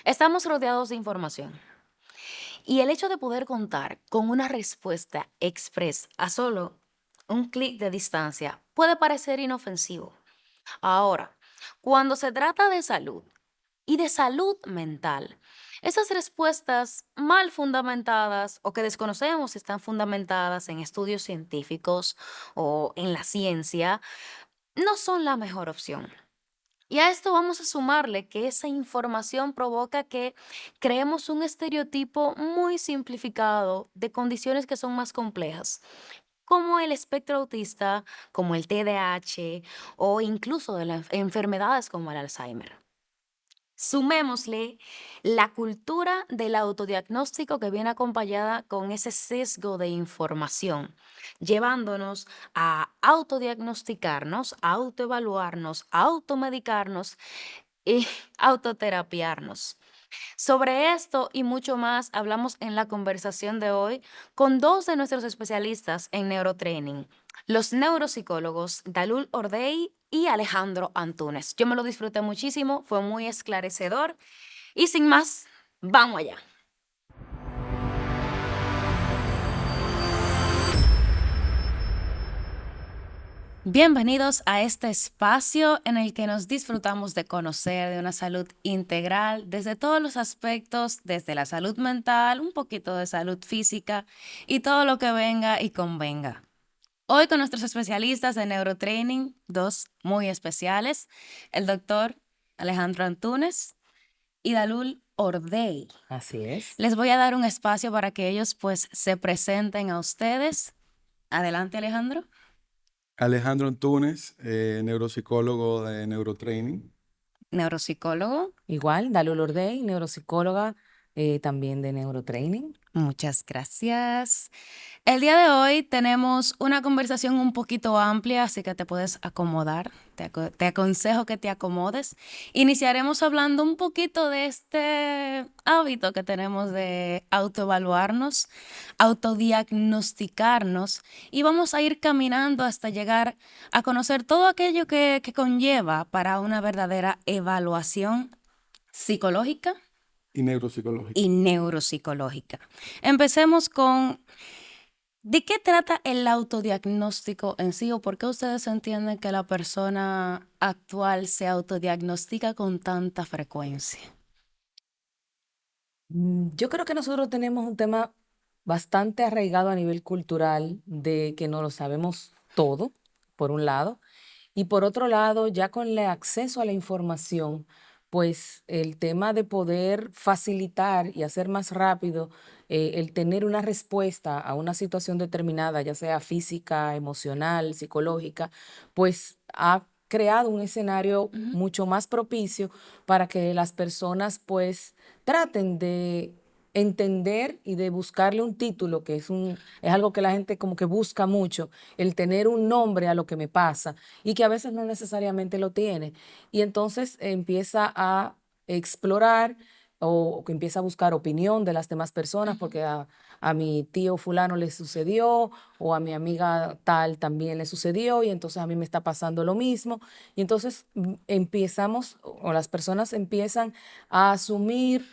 Estamos rodeados de información y el hecho de poder contar con una respuesta express a solo un clic de distancia puede parecer inofensivo. Ahora, cuando se trata de salud y de salud mental, esas respuestas mal fundamentadas o que desconocemos si están fundamentadas en estudios científicos o en la ciencia no son la mejor opción. Y a esto vamos a sumarle que esa información provoca que creemos un estereotipo muy simplificado de condiciones que son más complejas, como el espectro autista, como el TDAH o incluso de las enfermedades como el Alzheimer. Sumémosle la cultura del autodiagnóstico que viene acompañada con ese sesgo de información, llevándonos a autodiagnosticarnos, a autoevaluarnos, a automedicarnos y autoterapiarnos. Sobre esto y mucho más hablamos en la conversación de hoy con dos de nuestros especialistas en neurotraining, los neuropsicólogos Dalul Ordey y Alejandro Antunes. Yo me lo disfruté muchísimo, fue muy esclarecedor y sin más, vamos allá. Bienvenidos a este espacio en el que nos disfrutamos de conocer de una salud integral desde todos los aspectos, desde la salud mental, un poquito de salud física y todo lo que venga y convenga. Hoy con nuestros especialistas de neurotraining, dos muy especiales, el doctor Alejandro Antunes y Dalul Ordey. Así es. Les voy a dar un espacio para que ellos pues se presenten a ustedes. Adelante, Alejandro. Alejandro Antunes, neuropsicólogo de Neurotraining. Neuropsicólogo. Igual, Dalu Lordey, neuropsicóloga, también de neurotraining. Muchas gracias. El día de hoy tenemos una conversación un poquito amplia, así que te puedes acomodar. Te aconsejo que te acomodes. Iniciaremos hablando un poquito de este hábito que tenemos de autoevaluarnos, autodiagnosticarnos y vamos a ir caminando hasta llegar a conocer todo aquello que conlleva para una verdadera evaluación psicológica Y neuropsicológico. y neuropsicológica. Empecemos con, ¿de qué trata el autodiagnóstico en sí o por qué ustedes entienden que la persona actual se autodiagnostica con tanta frecuencia? Yo creo que nosotros tenemos un tema bastante arraigado a nivel cultural de que no lo sabemos todo, por un lado, y por otro lado, ya con el acceso a la información, pues el tema de poder facilitar y hacer más rápido el tener una respuesta a una situación determinada, ya sea física, emocional, psicológica, pues ha creado un escenario Ujú. mucho más propicio para que las personas pues traten de entender y de buscarle un título, que es algo que la gente como que busca mucho, el tener un nombre a lo que me pasa y que a veces no necesariamente lo tiene. Y entonces empieza a explorar o que empieza a buscar opinión de las demás personas, Ujú. porque a mi tío fulano le sucedió o a mi amiga tal también le sucedió y entonces a mí me está pasando lo mismo. Y entonces empezamos o las personas empiezan a asumir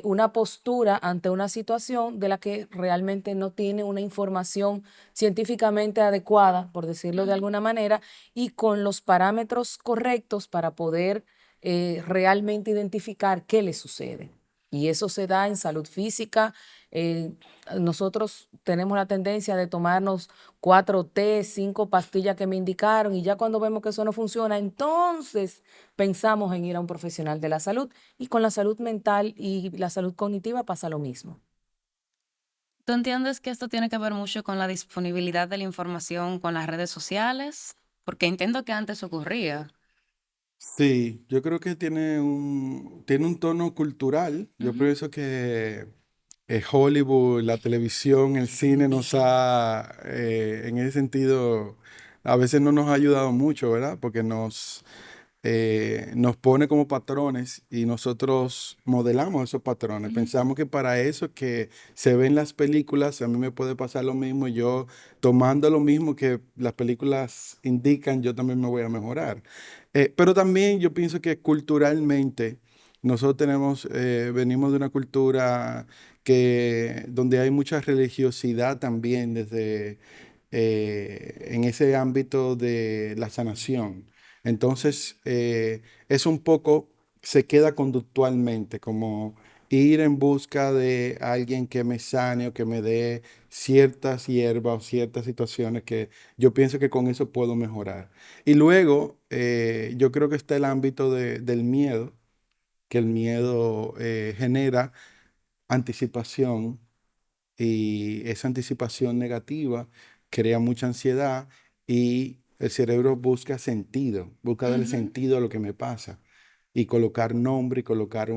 una postura ante una situación de la que realmente no tiene una información científicamente adecuada, por decirlo de Ujú. alguna manera, y con los parámetros correctos para poder realmente identificar qué le sucede. Y eso se da en salud física. eh, Nosotros tenemos la tendencia de tomarnos 4 té, 5 pastillas que me indicaron y ya cuando vemos que eso no funciona, entonces pensamos en ir a un profesional de la salud. Y con la salud mental y la salud cognitiva pasa lo mismo. ¿Tú entiendes que esto tiene que ver mucho con la disponibilidad de la información con las redes sociales? Porque entiendo que antes ocurría. Sí, yo creo que tiene un tono cultural. Yo Ujú. pienso que Hollywood, la televisión, el cine en ese sentido, a veces no nos ha ayudado mucho, ¿verdad? Porque nos pone como patrones y nosotros modelamos esos patrones. Ujú. Pensamos que para eso que se ven las películas, a mí me puede pasar lo mismo y yo tomando lo mismo que las películas indican, yo también me voy a mejorar. Pero también yo pienso que culturalmente Nosotros venimos de una cultura donde hay mucha religiosidad también en ese ámbito de la sanación. Entonces, es un poco, se queda conductualmente, como ir en busca de alguien que me sane o que me dé ciertas hierbas o ciertas situaciones que yo pienso que con eso puedo mejorar. Y luego, yo creo que está el ámbito del miedo, que el miedo genera anticipación y esa anticipación negativa crea mucha ansiedad y el cerebro busca sentido, busca darle Ujú. sentido a lo que me pasa y colocar nombre y colocar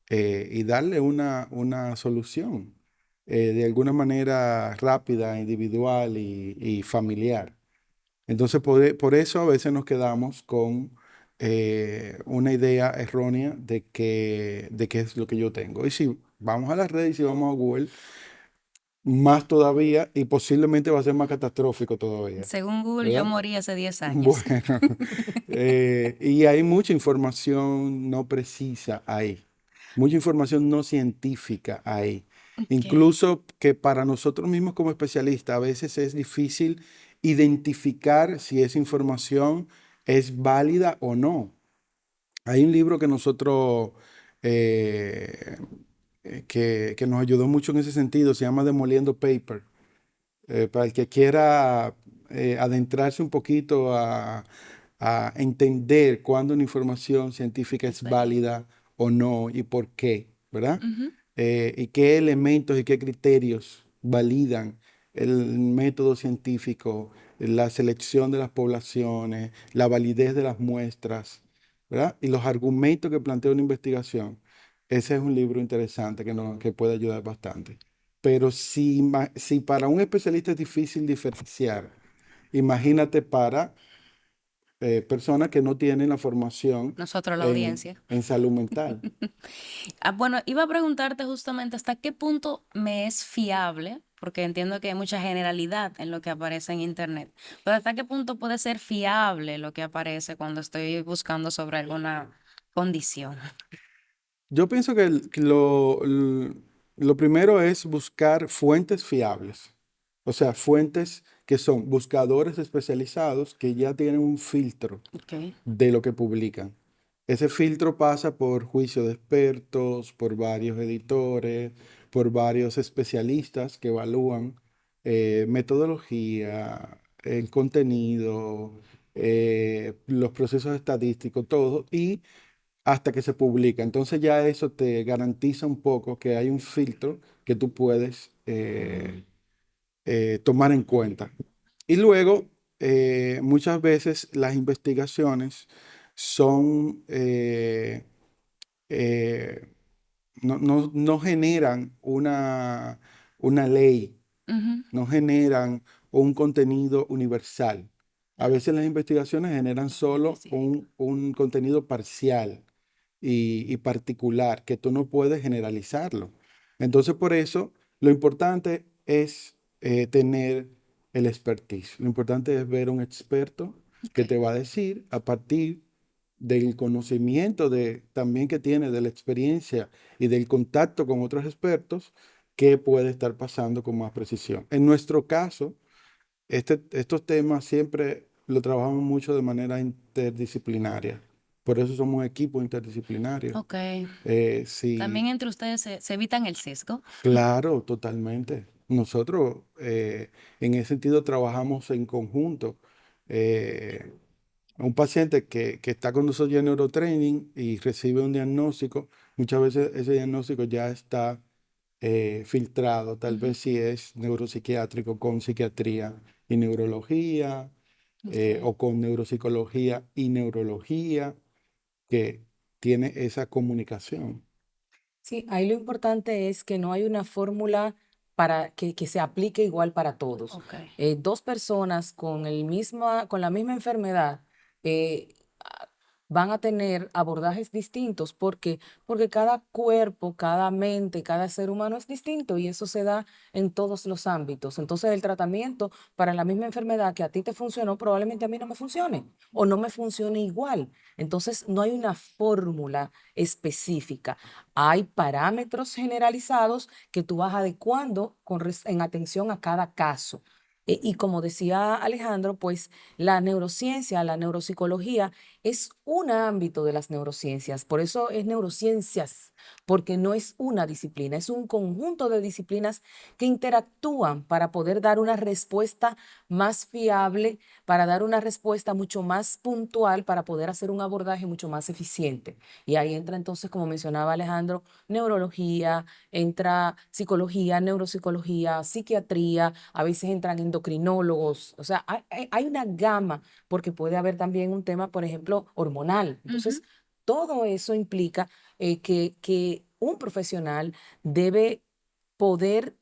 y darle una solución de alguna manera rápida, individual y familiar. Entonces, por eso a veces nos quedamos con una idea errónea de qué es lo que yo tengo. Y si vamos a las redes y si vamos a Google, más todavía y posiblemente va a ser más catastrófico todavía, Según Google, yo ¿verdad? morí hace 10 años. Bueno, y hay mucha información no precisa ahí, mucha información no científica ahí. Ok. Incluso que para nosotros mismos como especialistas a veces es difícil identificar si esa información es válida o no. Hay un libro que nosotros, eh, que nos ayudó mucho en ese sentido, se llama Demoliendo Paper. Para el que quiera adentrarse un poquito a entender cuándo una información científica Es es verídico. válida o no y por qué, ¿verdad? Ujú. Y qué elementos y qué criterios validan el método científico, la selección de las poblaciones, la validez de las muestras, ¿verdad? Y los argumentos que plantea una investigación. Ese es un libro interesante que puede ayudar bastante. Pero si para un especialista es difícil diferenciar, imagínate para personas que no tienen la formación Nosotros, la audiencia. en salud mental. Bueno, iba a preguntarte justamente hasta qué punto me es fiable, porque entiendo que hay mucha generalidad en lo que aparece en internet, pero hasta qué punto puede ser fiable lo que aparece cuando estoy buscando sobre alguna condición. Yo pienso lo primero es buscar fuentes fiables, o sea, fuentes que son buscadores especializados que ya tienen un filtro Ok. de lo que publican. Ese filtro pasa por juicio de expertos, por varios editores, por varios especialistas que evalúan metodología, el contenido, los procesos estadísticos, todo, y hasta que se publica. Entonces ya eso te garantiza un poco que hay un filtro que tú puedes tomar en cuenta. Y luego, muchas veces las investigaciones son, eh, no generan una ley, Ujú. no generan un contenido universal. A Ya, veces las investigaciones generan muy solo específico. un contenido parcial y particular, que tú no puedes generalizarlo. Entonces, por eso, lo importante es tener el expertise. Lo importante es ver un experto Ok. que te va a decir a partir del conocimiento también que tiene, de la experiencia y del contacto con otros expertos, qué puede estar pasando con más precisión. En nuestro caso, estos temas siempre lo trabajamos mucho de manera interdisciplinaria. Por eso somos un equipo interdisciplinario. Ok. Sí, También entre ustedes se evitan el sesgo. claro, totalmente. Nosotros en ese sentido trabajamos en conjunto. Eh, un paciente que está con nosotros ya en neurotraining y recibe un diagnóstico, muchas veces ese diagnóstico ya está filtrado, tal Ujú. vez si es neuropsiquiátrico con psiquiatría y neurología, Ok. o con neuropsicología y neurología, que tiene esa comunicación. Sí, ahí lo importante es que no hay una fórmula para que se aplique igual para todos. Ok. Dos personas con la misma enfermedad, eh, van a tener abordajes distintos. ¿Por qué? Porque cada cuerpo, cada mente, cada ser humano es distinto y eso se da en todos los ámbitos. Entonces, el tratamiento para la misma enfermedad que a ti te funcionó, probablemente a mí no me funcione o no me funcione igual. Entonces, no hay una fórmula específica. Hay parámetros generalizados que tú vas adecuando en atención a cada caso. Y como decía Alejandro, pues la neurociencia, la neuropsicología es un ámbito de las neurociencias. Por eso es neurociencias, porque no es una disciplina, es un conjunto de disciplinas que interactúan para poder dar una respuesta más fiable, para dar una respuesta mucho más puntual, para poder hacer un abordaje mucho más eficiente. Y ahí entra entonces, como mencionaba Alejandro, neurología, entra psicología, neuropsicología, psiquiatría, a veces entran endocrinólogos, o sea, hay una gama, porque puede haber también un tema, por ejemplo, hormonal. Entonces, Ujú, todo eso implica que un profesional debe poder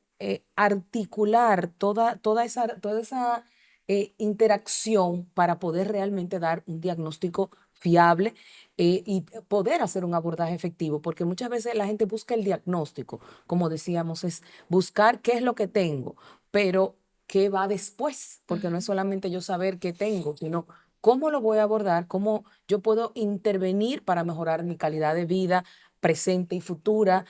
articular toda esa interacción para poder realmente dar un diagnóstico fiable y poder hacer un abordaje efectivo, porque muchas veces la gente busca el diagnóstico, como decíamos, es buscar qué es lo que tengo, pero qué va después, porque no es ujú. solamente yo saber qué tengo, sino cómo lo voy a abordar, cómo yo puedo intervenir para mejorar mi calidad de vida presente y futura,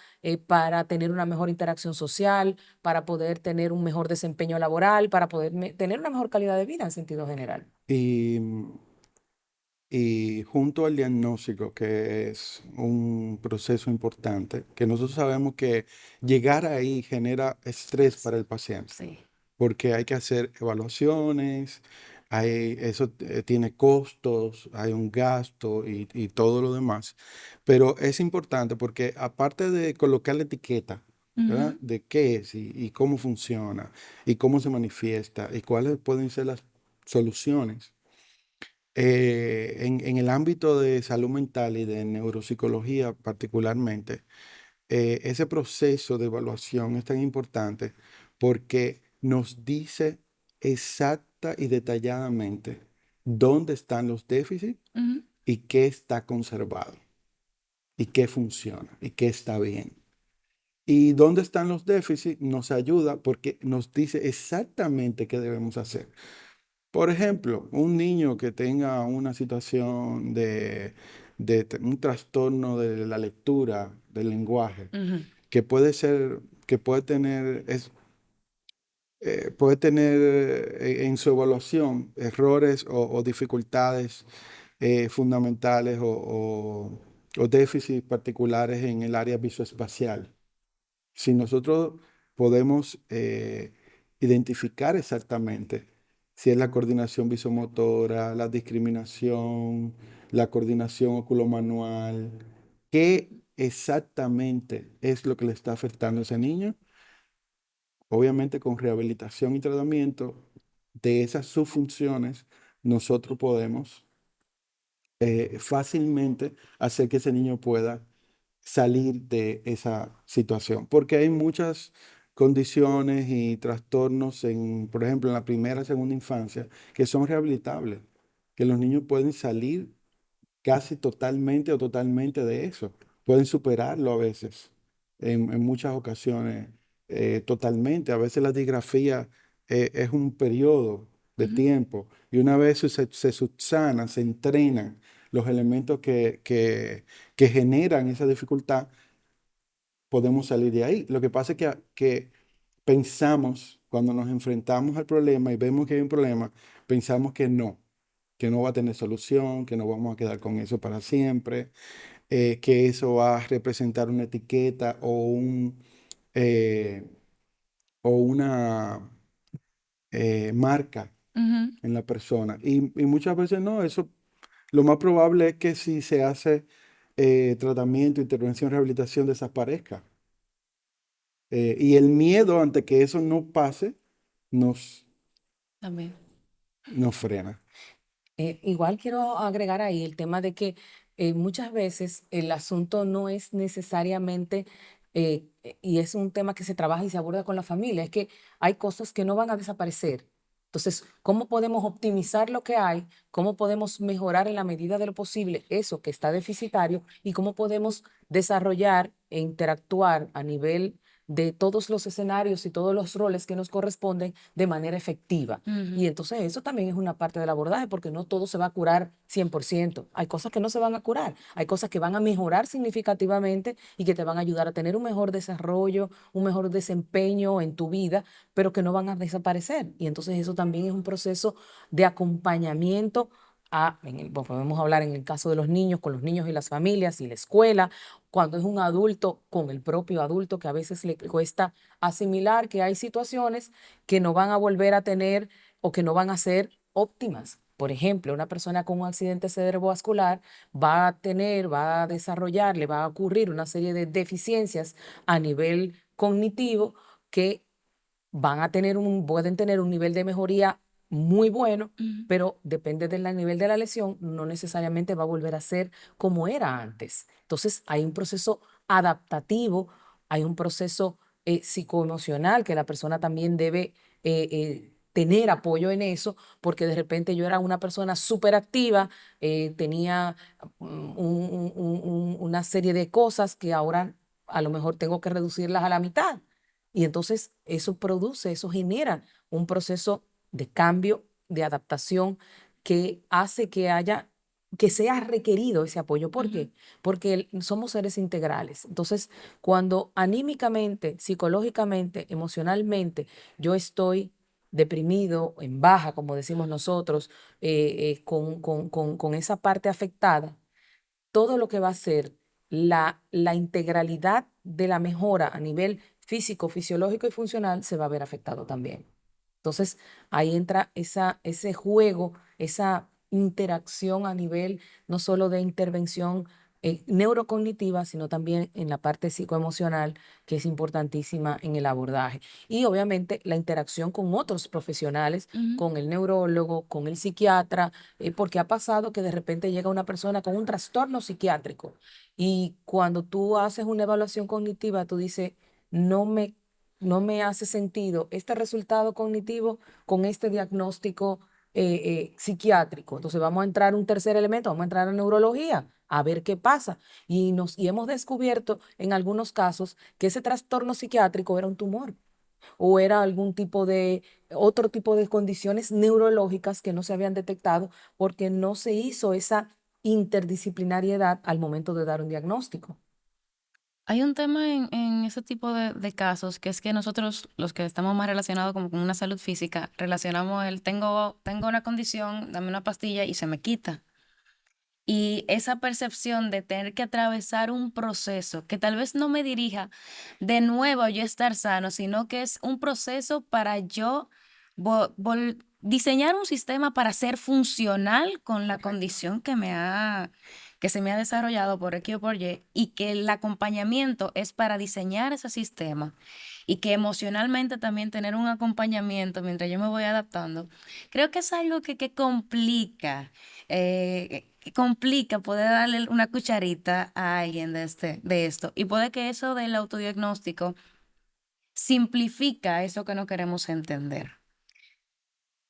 para tener una mejor interacción social, para poder tener un mejor desempeño laboral, para poder tener una mejor calidad de vida en sentido general. Y, y junto al diagnóstico, que es un proceso importante, que nosotros sabemos que llegar ahí genera estrés para el paciente, Sí. porque hay que hacer evaluaciones, eso tiene costos, hay un gasto y todo lo demás. Pero es importante porque aparte de colocar la etiqueta, ¿verdad? Ujú, De qué es y cómo funciona y cómo se manifiesta y cuáles pueden ser las soluciones. En el ámbito de salud mental y de neuropsicología particularmente, ese proceso de evaluación es tan importante porque nos dice exacta y detalladamente dónde están los déficits ujú. y qué está conservado y qué funciona y qué está bien. Y dónde están los déficits nos ayuda porque nos dice exactamente qué debemos hacer. Por ejemplo, un niño que tenga una situación de un trastorno de la lectura, del lenguaje, Ujú, que puede ser, que puede tener en su evaluación errores o dificultades fundamentales o déficits particulares en el área visoespacial. Si nosotros podemos identificar exactamente si es la coordinación visomotora, la discriminación, la coordinación oculomanual, qué exactamente es lo que le está afectando a ese niño, obviamente con rehabilitación y tratamiento de esas subfunciones, nosotros podemos fácilmente hacer que ese niño pueda salir de esa situación, porque hay muchas condiciones y trastornos por ejemplo, en la primera, segunda infancia, que son rehabilitables, que los niños pueden salir casi totalmente o totalmente de eso. Pueden superarlo a veces, en muchas ocasiones, totalmente. A veces la disgrafía es un periodo de ujú. tiempo y una vez se subsanan, se entrenan los elementos que generan esa dificultad, podemos salir de ahí. Lo que pasa es que pensamos, cuando nos enfrentamos al problema y vemos que hay un problema, pensamos que no va a tener solución, que no vamos a quedar con eso para siempre, que eso va a representar una etiqueta eh, o una marca Ujú. en la persona. Y muchas veces no, eso lo más probable es que si se hace tratamiento, intervención, rehabilitación, desaparezca. Y el miedo ante que eso no pase nos, También. nos frena. Igual quiero agregar ahí el tema de que muchas veces el asunto no es necesariamente, y es un tema que se trabaja y se aborda con la familia, es que hay cosas que no van a desaparecer. Entonces, ¿cómo podemos optimizar lo que hay? ¿Cómo podemos mejorar en la medida de lo posible eso que está deficitario? ¿Y cómo podemos desarrollar e interactuar a nivel de todos los escenarios y todos los roles que nos corresponden de manera efectiva? Y Ujú. entonces eso también es una parte del abordaje, porque no todo se va a curar 100%. Hay cosas que no se van a curar, hay cosas que van a mejorar significativamente y que te van a ayudar a tener un mejor desarrollo, un mejor desempeño en tu vida, pero que no van a desaparecer. Y entonces eso también es un proceso de acompañamiento podemos hablar en el caso de los niños, con los niños y las familias y la escuela, cuando es un adulto con el propio adulto, que a veces le cuesta asimilar que hay situaciones que no van a volver a tener o que no van a ser óptimas. Por ejemplo, una persona con un accidente cerebrovascular va a desarrollar, le va a ocurrir una serie de deficiencias a nivel cognitivo que pueden tener un nivel de mejoría muy bueno, Ujú. pero depende del nivel de la lesión, no necesariamente va a volver a ser como era antes. Entonces, hay un proceso adaptativo, hay un proceso psicoemocional que la persona también debe tener apoyo en eso, porque de repente yo era una persona súper activa, tenía una serie de cosas que ahora a lo mejor tengo que reducirlas a la mitad. Y entonces eso genera un proceso de cambio, de adaptación que hace que sea requerido ese apoyo. ¿Por Ujú. qué? Porque somos seres integrales. Entonces, cuando anímicamente, psicológicamente, emocionalmente, yo estoy deprimido, en baja, como decimos nosotros, con esa parte afectada, todo lo que va a ser la integralidad de la mejora a nivel físico, fisiológico y funcional se va a ver afectado también. Entonces, ahí entra ese juego, esa interacción a nivel no solo de intervención neurocognitiva, sino también en la parte psicoemocional, que es importantísima en el abordaje. Y obviamente la interacción con otros profesionales, Ujú. con el neurólogo, con el psiquiatra, porque ha pasado que de repente llega una persona con un trastorno psiquiátrico y cuando tú haces una evaluación cognitiva, tú dices, no me, no me hace sentido este resultado cognitivo con este diagnóstico psiquiátrico. Entonces vamos a entrar un tercer elemento, vamos a entrar a neurología, a ver qué pasa. Y hemos descubierto en algunos casos que ese trastorno psiquiátrico era un tumor o era otro tipo de condiciones neurológicas que no se habían detectado porque no se hizo esa interdisciplinariedad al momento de dar un diagnóstico. Hay un tema en ese tipo de casos, que es que nosotros, los que estamos más relacionados como con una salud física, relacionamos el tengo una condición, dame una pastilla y se me quita. Y esa percepción de tener que atravesar un proceso que tal vez no me dirija de nuevo a yo estar sano, sino que es un proceso para yo diseñar un sistema para ser funcional con la condición que se me ha desarrollado por X o por Y, y que el acompañamiento es para diseñar ese sistema y que emocionalmente también tener un acompañamiento mientras yo me voy adaptando. Creo que es algo que complica que complica poder darle una cucharita a alguien de esto. Y puede que eso del autodiagnóstico simplifica eso que no queremos entender.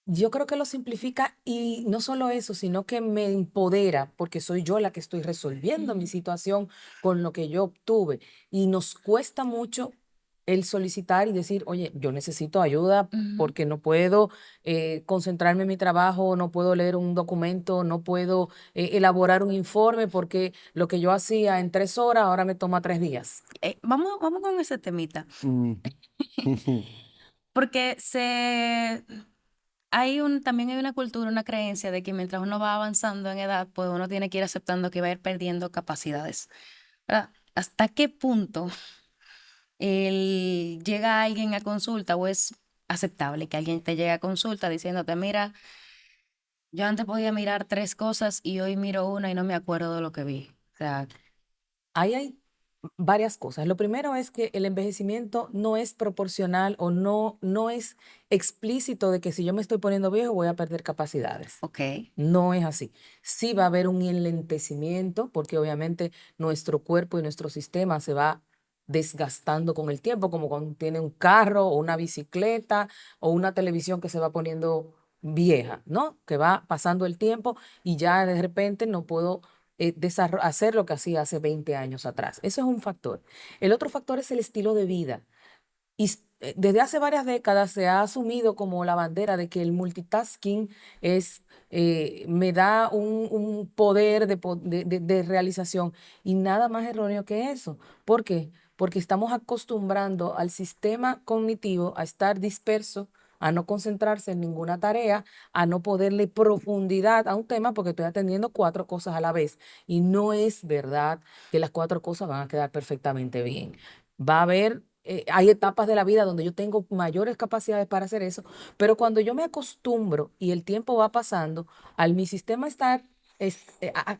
Yo creo que lo simplifica y no solo eso, sino que me empodera porque soy yo la que estoy resolviendo mi Ujú. situación con lo que yo obtuve. Y nos cuesta mucho el solicitar y decir, oye, yo necesito ayuda Ujú. porque no puedo concentrarme en mi trabajo, no puedo leer un documento, no puedo elaborar un informe porque lo que yo hacía en 3 horas ahora me toma 3 días. Vamos con ese temita, Mm. porque también hay una cultura, una creencia de que mientras uno va avanzando en edad, pues uno tiene que ir aceptando que va a ir perdiendo capacidades, ¿verdad? ¿Hasta qué punto llega alguien a consulta o es aceptable que alguien te llegue a consulta diciéndote, mira, yo antes podía mirar tres cosas y hoy miro una y no me acuerdo de lo que vi? O sea, Ahí hay varias cosas. Lo primero es que el envejecimiento no es proporcional o no es explícito de que si yo me estoy poniendo viejo voy a perder capacidades. ok. No es así. Sí va a haber un enlentecimiento porque obviamente nuestro cuerpo y nuestro sistema se va desgastando con el tiempo, como cuando tiene un carro o una bicicleta o una televisión que se va poniendo vieja, ¿no? Que va pasando el tiempo y ya de repente no puedo hacer lo que hacía hace 20 años atrás. Eso es un factor. El otro factor es el estilo de vida. Desde hace varias décadas se ha asumido como la bandera de que el multitasking me da un poder de realización y nada más erróneo que eso. ¿Por qué? Porque estamos acostumbrando al sistema cognitivo a estar disperso, a no concentrarse en ninguna tarea, a no poderle profundidad a un tema porque estoy atendiendo cuatro cosas a la vez. Y no es verdad que las cuatro cosas van a quedar perfectamente bien. Va a haber, hay etapas de la vida donde yo tengo mayores capacidades para hacer eso, pero cuando yo me acostumbro y el tiempo va pasando, al mi sistema estar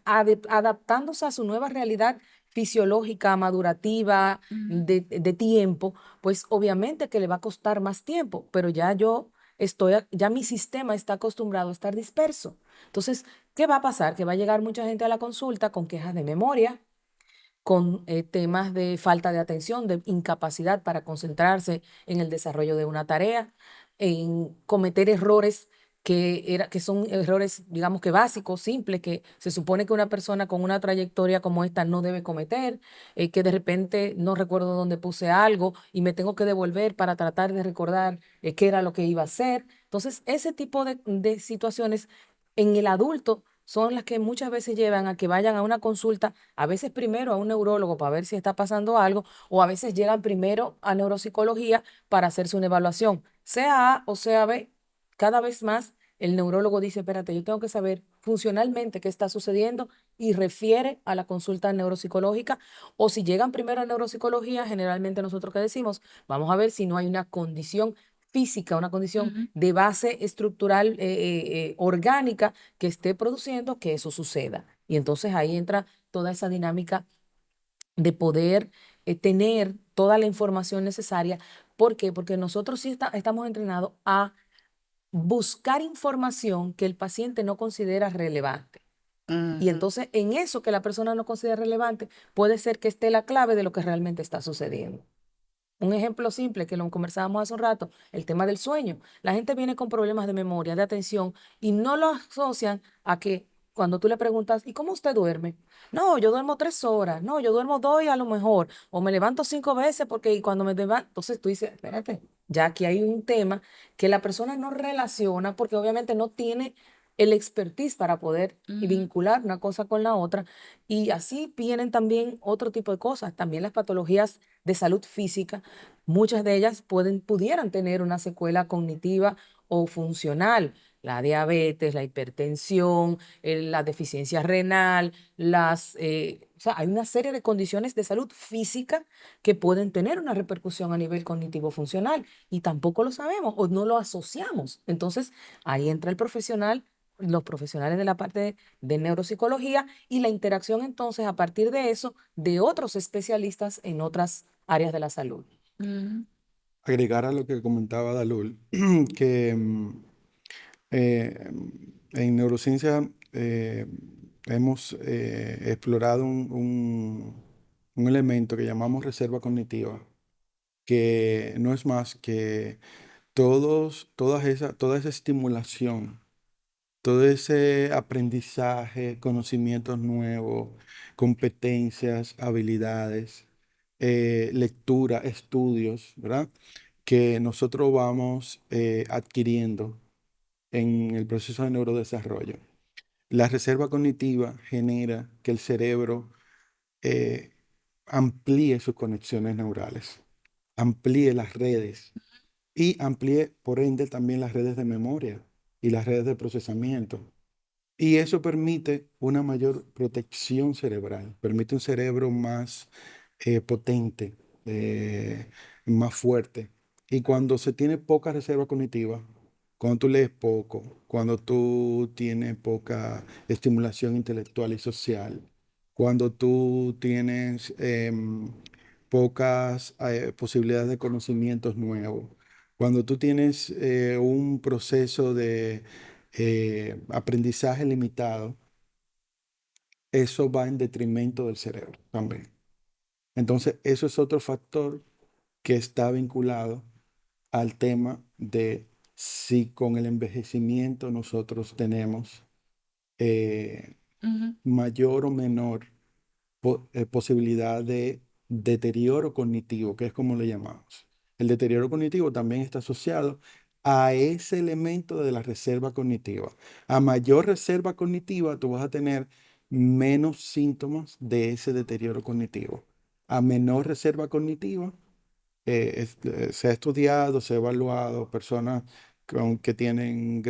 adaptándose a su nueva realidad fisiológica, madurativa, Ujú. de tiempo, pues obviamente que le va a costar más tiempo, pero ya ya mi sistema está acostumbrado a estar disperso. Entonces, ¿qué va a pasar? Que va a llegar mucha gente a la consulta con quejas de memoria, con temas de falta de atención, de incapacidad para concentrarse en el desarrollo de una tarea, en cometer errores que son errores, digamos que básicos, simples, que se supone que una persona con una trayectoria como esta no debe cometer, que de repente no recuerdo dónde puse algo y me tengo que devolver para tratar de recordar qué era lo que iba a hacer. Entonces, ese tipo de situaciones en el adulto son las que muchas veces llevan a que vayan a una consulta, a veces primero a un neurólogo para ver si está pasando algo, o a veces llegan primero a neuropsicología para hacerse una evaluación, sea A o sea B. Cada vez más el neurólogo dice, espérate, yo tengo que saber funcionalmente qué está sucediendo y refiere a la consulta neuropsicológica, o si llegan primero a neuropsicología, generalmente nosotros que decimos, vamos a ver si no hay una condición física, una condición Ujú. de base estructural orgánica que esté produciendo que eso suceda. Y entonces ahí entra toda esa dinámica de poder tener toda la información necesaria. ¿Por qué? Porque nosotros sí estamos entrenados a buscar información que el paciente no considera relevante. Y Ujú. entonces en eso que la persona no considera relevante, puede ser que esté la clave de lo que realmente está sucediendo. Un ejemplo simple que lo conversábamos hace un rato, el tema del sueño. La gente viene con problemas de memoria, de atención y no lo asocian a que cuando tú le preguntas, ¿y cómo usted duerme? No, yo duermo 3 horas, no, yo duermo 2 y a lo mejor, o me levanto 5 veces porque y cuando me levanto, entonces tú dices, espérate, ya aquí hay un tema que la persona no relaciona porque obviamente no tiene el expertise para poder Ujú. vincular una cosa con la otra. Y así vienen también otro tipo de cosas, también las patologías de salud física. Muchas de ellas pudieran tener una secuela cognitiva o funcional. La diabetes, la hipertensión, la deficiencia renal, o sea, hay una serie de condiciones de salud física que pueden tener una repercusión a nivel cognitivo-funcional y tampoco lo sabemos o no lo asociamos. Entonces, ahí entra el profesional, los profesionales de la parte de neuropsicología y la interacción entonces a partir de eso de otros especialistas en otras áreas de la salud. Ujú. Agregar a lo que comentaba Dalul, que en neurociencia hemos explorado un elemento que llamamos reserva cognitiva, que no es más que toda esa estimulación, todo ese aprendizaje, conocimientos nuevos, competencias, habilidades, lectura, estudios, ¿verdad? Que nosotros vamos adquiriendo en el proceso de neurodesarrollo. La reserva cognitiva genera que el cerebro eh, amplíe sus conexiones neurales, amplíe las redes y amplíe, por ende, también las redes de memoria y las redes de procesamiento. Y eso permite una mayor protección cerebral, permite un cerebro más potente, más fuerte. Y cuando se tiene poca reserva cognitiva, cuando tú lees poco, cuando tú tienes poca estimulación intelectual y social, cuando tú tienes pocas posibilidades de conocimientos nuevos, cuando tú tienes un proceso de aprendizaje limitado, eso va en detrimento del cerebro también. Entonces, eso es otro factor que está vinculado al tema de si con el envejecimiento nosotros tenemos eh, Ujú, mayor o menor posibilidad de deterioro cognitivo, que es como le llamamos. El deterioro cognitivo también está asociado a ese elemento de la reserva cognitiva. A mayor reserva cognitiva, tú vas a tener menos síntomas de ese deterioro cognitivo. A menor reserva cognitiva, se ha estudiado, se ha evaluado personas que tienen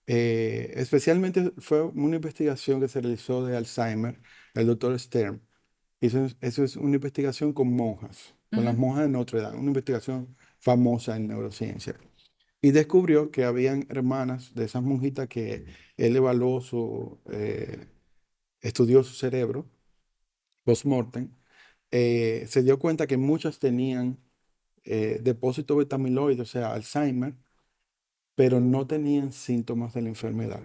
especialmente fue una investigación que se realizó de Alzheimer, el doctor Stern. Eso es una investigación con monjas, con las ujú, monjas de Notre Dame, una investigación famosa en neurociencia. Y descubrió que habían hermanas de esas monjitas que él evaluó estudió su cerebro post-mortem. Se dio cuenta que muchas tenían depósito beta amiloide, o sea, Alzheimer, pero no tenían síntomas de la enfermedad.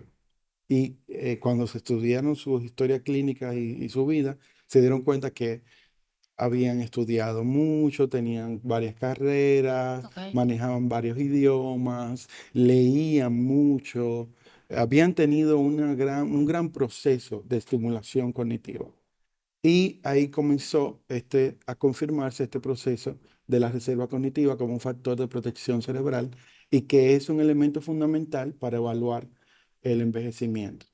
Y cuando se estudiaron su historia clínica y su vida, se dieron cuenta que habían estudiado mucho, tenían varias carreras, ok. manejaban varios idiomas, leían mucho, habían tenido un gran proceso de estimulación cognitiva. Y ahí comenzó a confirmarse este proceso de la reserva cognitiva como un factor de protección cerebral y que es un elemento fundamental para evaluar el envejecimiento.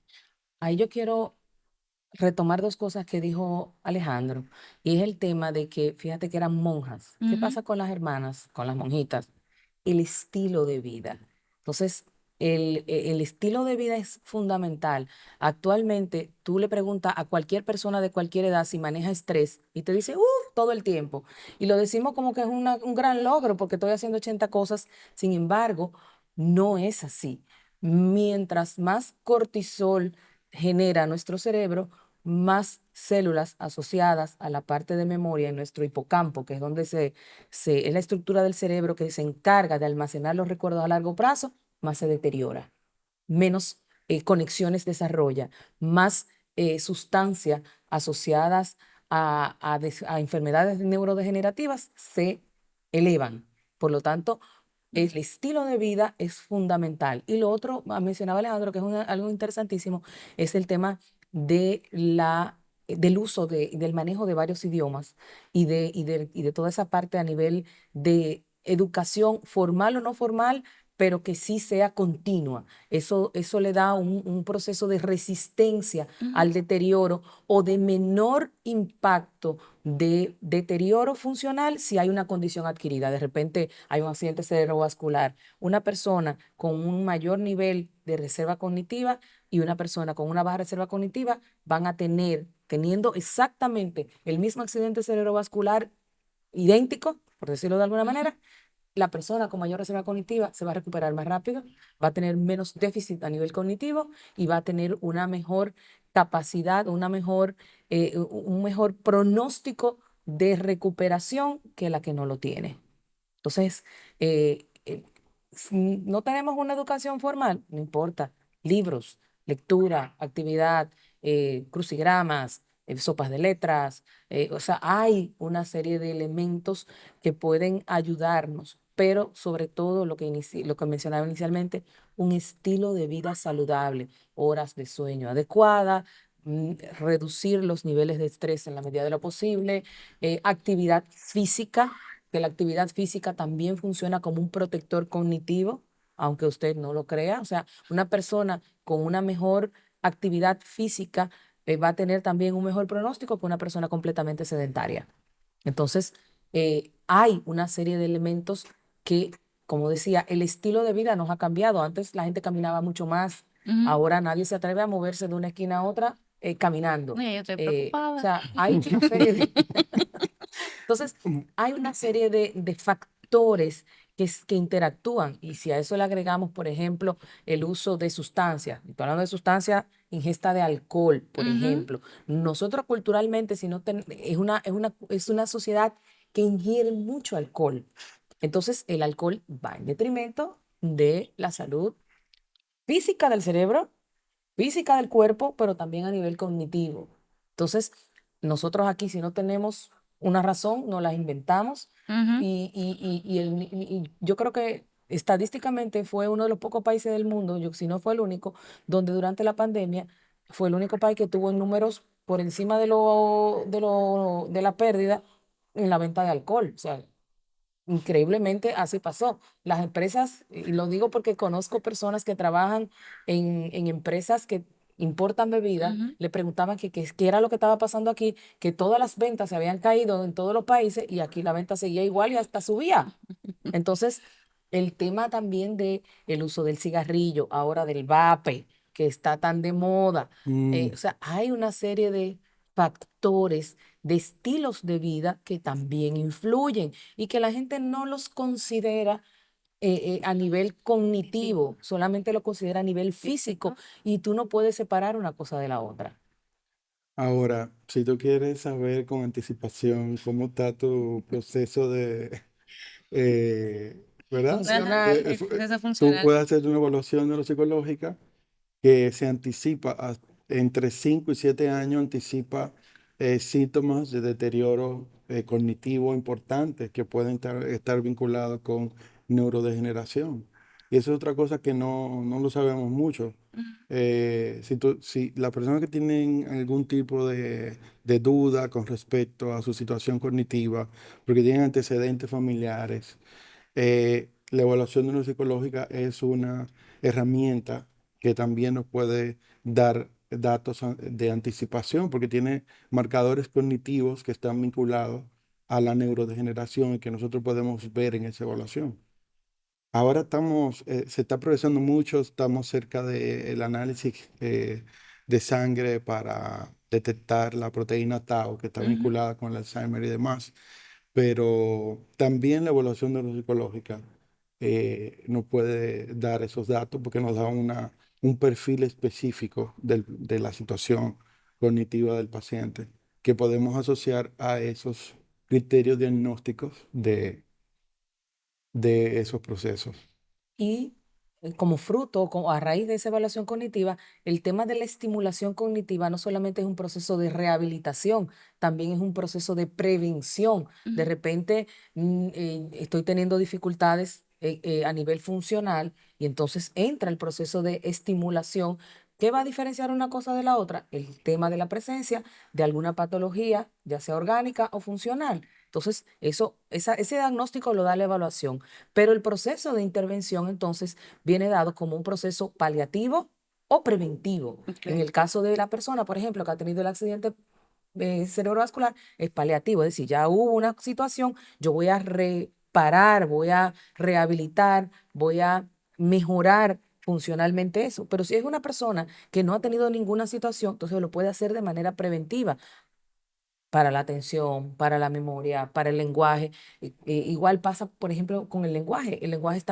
Ahí yo quiero retomar dos cosas que dijo Alejandro, y es el tema de que, fíjate que eran monjas. ¿Qué Ujú, pasa con las hermanas, con las monjitas? El estilo de vida. Entonces, el estilo de vida es fundamental. Actualmente, tú le preguntas a cualquier persona de cualquier edad si maneja estrés y te dice, uff, todo el tiempo. Y lo decimos como que es un gran logro porque estoy haciendo 80 cosas. Sin embargo, no es así. Mientras más cortisol genera nuestro cerebro, más células asociadas a la parte de memoria en nuestro hipocampo, que es donde es la estructura del cerebro que se encarga de almacenar los recuerdos a largo plazo, más se deteriora, menos conexiones desarrolla, más sustancias asociadas a enfermedades neurodegenerativas se elevan. Por lo tanto, el estilo de vida es fundamental. Y lo otro, mencionaba Alejandro, que es algo interesantísimo, es el tema de del uso del manejo de varios idiomas y de toda esa parte a nivel de educación formal o no formal, pero que sí sea continua. Eso le da un proceso de resistencia ujú. al deterioro o de menor impacto de deterioro funcional si hay una condición adquirida. De repente hay un accidente cerebrovascular. Una persona con un mayor nivel de reserva cognitiva y una persona con una baja reserva cognitiva van a teniendo exactamente el mismo accidente cerebrovascular idéntico, por decirlo de alguna Ujú. manera, la persona con mayor reserva cognitiva se va a recuperar más rápido, va a tener menos déficit a nivel cognitivo y va a tener una mejor capacidad, un mejor pronóstico de recuperación que la que no lo tiene. Entonces, si no tenemos una educación formal, no importa, libros, lectura, actividad, crucigramas, sopas de letras, o sea, hay una serie de elementos que pueden ayudarnos, pero sobre todo lo que mencionaba inicialmente, un estilo de vida saludable, horas de sueño adecuadas, reducir los niveles de estrés en la medida de lo posible, actividad física, que la actividad física también funciona como un protector cognitivo, aunque usted no lo crea. O sea, una persona con una mejor actividad física va a tener también un mejor pronóstico que una persona completamente sedentaria. Entonces, hay una serie de elementos que, como decía, el estilo de vida nos ha cambiado. Antes la gente caminaba mucho más, Ujú. ahora nadie se atreve a moverse de una esquina a otra caminando. Mira, yo estoy O preocupada. sea, hay una serie de... Entonces, hay una serie de factores que interactúan y si a eso le agregamos, por ejemplo, el uso de sustancias, estoy hablando de sustancias, ingesta de alcohol, por Ujú. ejemplo, nosotros culturalmente, si no es una sociedad que ingiere mucho alcohol. Entonces, el alcohol va en detrimento de la salud física del cerebro, física del cuerpo, pero también a nivel cognitivo. Entonces, nosotros aquí, si no tenemos una razón, nos las inventamos Ujú. y yo creo que estadísticamente fue uno de los pocos países del mundo, si no fue el único, donde durante la pandemia fue el único país que tuvo números por encima de la pérdida en la venta de alcohol. O sea, increíblemente así pasó. Las empresas, y lo digo porque conozco personas que trabajan en empresas que importan bebidas, Ujú. le preguntaban qué era lo que estaba pasando aquí, que todas las ventas se habían caído en todos los países y aquí la venta seguía igual y hasta subía. Entonces, el tema también de el uso del cigarrillo, ahora del vape, que está tan de moda. Mm, O sea, hay una serie de factores, de estilos de vida que también influyen y que la gente no los considera a nivel cognitivo, solamente lo considera a nivel físico y tú no puedes separar una cosa de la otra. Ahora, si tú quieres saber con anticipación cómo está tu proceso de, ¿verdad? Ajá, Funcional. el proceso Tú funcional. puedes hacer una evaluación neuropsicológica que se anticipa entre 5 y 7 años, anticipa síntomas de deterioro cognitivo importantes que pueden estar vinculados con neurodegeneración. Y eso es otra cosa que no lo sabemos mucho. Si las personas que tienen algún tipo de duda con respecto a su situación cognitiva, porque tienen antecedentes familiares, la evaluación neuropsicológica es una herramienta que también nos puede dar datos de anticipación, porque tiene marcadores cognitivos que están vinculados a la neurodegeneración y que nosotros podemos ver en esa evaluación. Ahora se está progresando mucho, estamos cerca del análisis de sangre para detectar la proteína tau que está Ujú. vinculada con el Alzheimer y demás, pero también la evaluación neuropsicológica nos puede dar esos datos porque nos da un perfil específico de la situación cognitiva del paciente que podemos asociar a esos criterios diagnósticos de esos procesos. Y como fruto, a raíz de esa evaluación cognitiva, el tema de la estimulación cognitiva no solamente es un proceso de rehabilitación, también es un proceso de prevención. De Ujú. repente estoy teniendo dificultades a nivel funcional y entonces entra el proceso de estimulación. ¿Qué va a diferenciar una cosa de la otra? El tema de la presencia de alguna patología, ya sea orgánica o funcional. Entonces, ese diagnóstico lo da la evaluación. Pero el proceso de intervención entonces viene dado como un proceso paliativo o preventivo. En Ok. el caso de la persona, por ejemplo, que ha tenido el accidente cerebrovascular, es paliativo, es decir, ya hubo una situación, yo voy a reparar, voy a rehabilitar, voy a mejorar funcionalmente eso. Pero si es una persona que no ha tenido ninguna situación, entonces lo puede hacer de manera preventiva para la atención, para la memoria, para el lenguaje. Igual pasa, por ejemplo, con el lenguaje. El lenguaje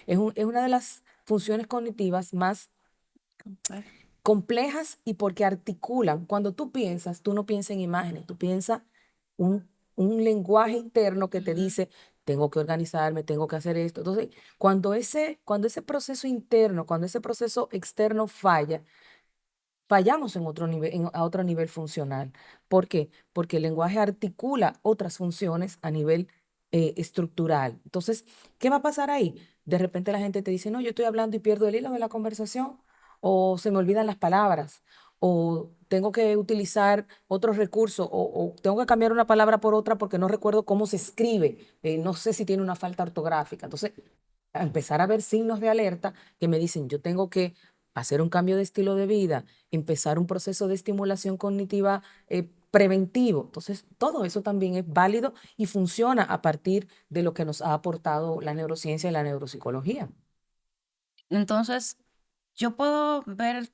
es una de las funciones cognitivas más complejas y porque articulan. Cuando tú piensas, tú no piensas en imágenes, tú piensas un lenguaje interno que te Ujú. dice, tengo que organizarme, tengo que hacer esto. Entonces, cuando ese proceso interno, cuando ese proceso externo falla, fallamos en otro nivel, a otro nivel funcional. ¿Por qué? Porque el lenguaje articula otras funciones a nivel estructural. Entonces, ¿qué va a pasar ahí? De repente la gente te dice, no, yo estoy hablando y pierdo el hilo de la conversación, o se me olvidan las palabras, o tengo que utilizar otros recursos, o tengo que cambiar una palabra por otra porque no recuerdo cómo se escribe, no sé si tiene una falta ortográfica. Entonces, a empezar a ver signos de alerta que me dicen, yo tengo que hacer un cambio de estilo de vida, empezar un proceso de estimulación cognitiva preventivo. Entonces, todo eso también es válido y funciona a partir de lo que nos ha aportado la neurociencia y la neuropsicología. Entonces, yo puedo ver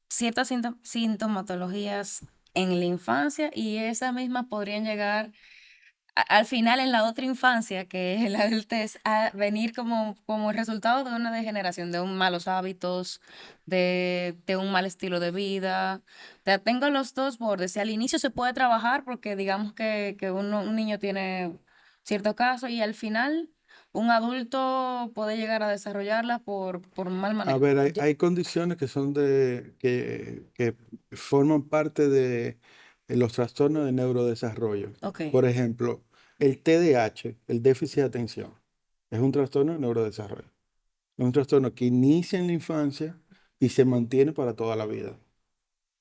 ciertas sintomatologías en la infancia y esas mismas podrían llegar al final en la otra infancia, que es la adultez, a venir como el resultado de una degeneración, de un malos hábitos, de un mal estilo de vida. O sea, tengo los dos bordes. Y al inicio se puede trabajar porque digamos que un niño tiene cierto caso y al final un adulto puede llegar a desarrollarla por mal A manejo. ver, hay, Yo- hay condiciones que son que forman parte los trastornos de neurodesarrollo. Ok. Por ejemplo, el TDAH, el déficit de atención, es un trastorno de neurodesarrollo. Es un trastorno que inicia en la infancia y se mantiene para toda la vida.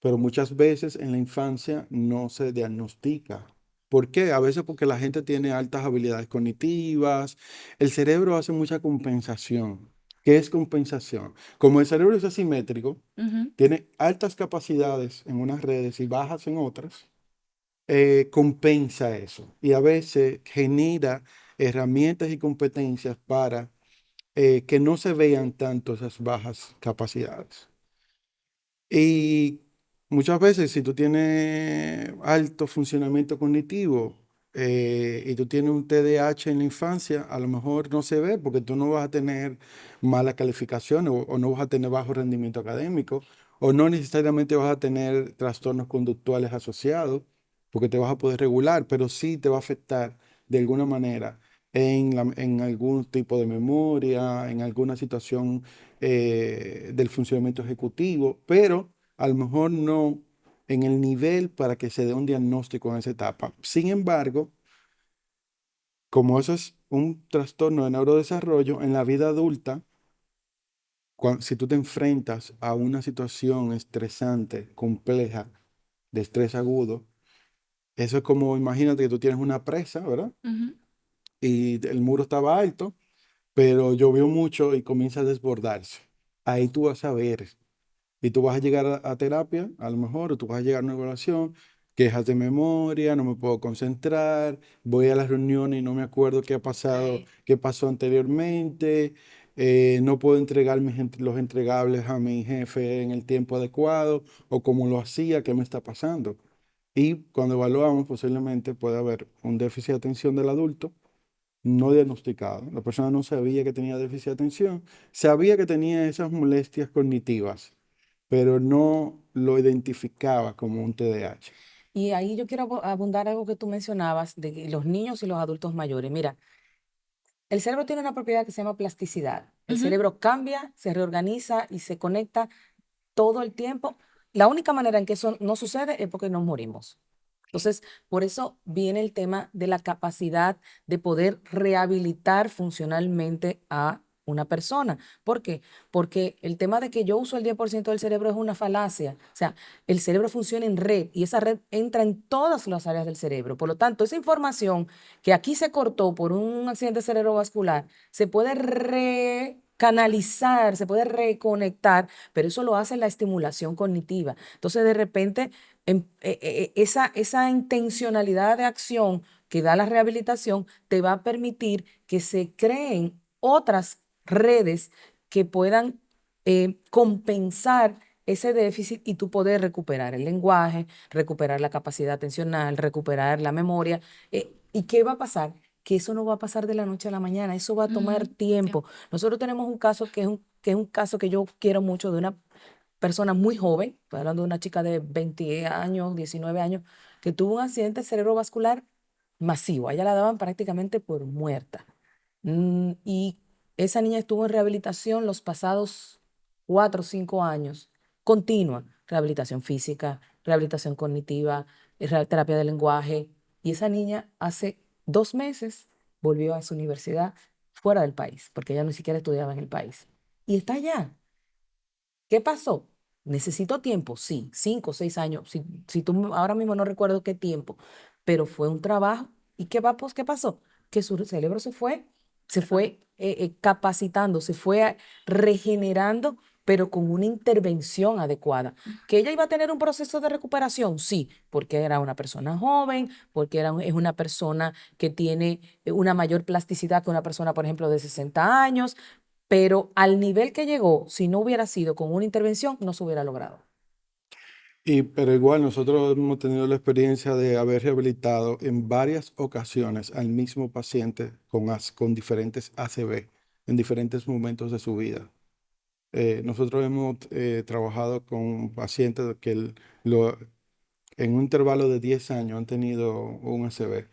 Pero muchas veces en la infancia no se diagnostica. ¿Por qué? A veces porque la gente tiene altas habilidades cognitivas. El cerebro hace mucha compensación. ¿Qué es compensación? Como el cerebro es asimétrico, Ujú. tiene altas capacidades en unas redes y bajas en otras, compensa eso. Y a veces genera herramientas y competencias para que no se vean tanto esas bajas capacidades. Y muchas veces, si tú tienes alto funcionamiento cognitivo y tú tienes un TDAH en la infancia, a lo mejor no se ve porque tú no vas a tener malas calificaciones o no vas a tener bajo rendimiento académico o no necesariamente vas a tener trastornos conductuales asociados porque te vas a poder regular, pero sí te va a afectar de alguna manera en algún tipo de memoria, en alguna situación del funcionamiento ejecutivo, pero a lo mejor no en el nivel para que se dé un diagnóstico en esa etapa. Sin embargo, como eso es un trastorno de neurodesarrollo, en la vida adulta, si tú te enfrentas a una situación estresante, compleja, de estrés agudo, eso es como, imagínate que tú tienes una presa, ¿verdad? Ujú. Y el muro estaba alto, pero llovió mucho y comienza a desbordarse. Ahí tú vas a ver. Y tú vas a llegar a terapia, a lo mejor, o tú vas a llegar a una evaluación, quejas de memoria, no me puedo concentrar, voy a las reuniones y no me acuerdo qué ha pasado, Ok. qué pasó anteriormente, no puedo entregar los entregables a mi jefe en el tiempo adecuado, o como lo hacía, qué me está pasando. Y cuando evaluamos, posiblemente puede haber un déficit de atención del adulto no diagnosticado. La persona no sabía que tenía déficit de atención, sabía que tenía esas molestias cognitivas, pero no lo identificaba como un TDAH. Y ahí yo quiero abundar algo que tú mencionabas de que los niños y los adultos mayores. Mira, el cerebro tiene una propiedad que se llama plasticidad. El Ujú. cerebro cambia, se reorganiza y se conecta todo el tiempo. La única manera en que eso no sucede es porque nos morimos. Entonces, por eso viene el tema de la capacidad de poder rehabilitar funcionalmente a una persona. ¿Por qué? Porque el tema de que yo uso el 10% del cerebro es una falacia. O sea, el cerebro funciona en red y esa red entra en todas las áreas del cerebro. Por lo tanto, esa información que aquí se cortó por un accidente cerebrovascular se puede recanalizar, se puede reconectar, pero eso lo hace la estimulación cognitiva. Entonces, de repente, esa intencionalidad de acción que da la rehabilitación te va a permitir que se creen otras redes que puedan compensar ese déficit y tú poder recuperar el lenguaje, recuperar la capacidad atencional, recuperar la memoria. ¿Y qué va a pasar? Que eso no va a pasar de la noche a la mañana, eso va a tomar Ujú. Sí. tiempo. Nosotros tenemos un caso que es un caso que yo quiero mucho de una persona muy joven, estoy hablando de una chica de 20 años, 19 años, que tuvo un accidente cerebrovascular masivo. A ella la daban prácticamente por muerta. Y esa niña estuvo en rehabilitación los pasados 4 o 5 años, continua, rehabilitación física, rehabilitación cognitiva, terapia del lenguaje. Y esa niña hace 2 meses volvió a su universidad fuera del país, porque ella ni siquiera estudiaba en el país. Y está allá. ¿Qué pasó? ¿Necesito tiempo? Sí, 5 o 6 años. Si tú ahora mismo no recuerdo qué tiempo, pero fue un trabajo. ¿Y qué va, pues, qué pasó? Que su cerebro se fue capacitando, se fue regenerando, pero con una intervención adecuada. ¿Que ella iba a tener un proceso de recuperación? Sí, porque era una persona joven, porque es una persona que tiene una mayor plasticidad que una persona, por ejemplo, de 60 años, pero al nivel que llegó, si no hubiera sido con una intervención, no se hubiera logrado. Pero igual nosotros hemos tenido la experiencia de haber rehabilitado en varias ocasiones al mismo paciente con diferentes ACV en diferentes momentos de su vida. Nosotros hemos trabajado con pacientes en un intervalo de 10 años han tenido un ACV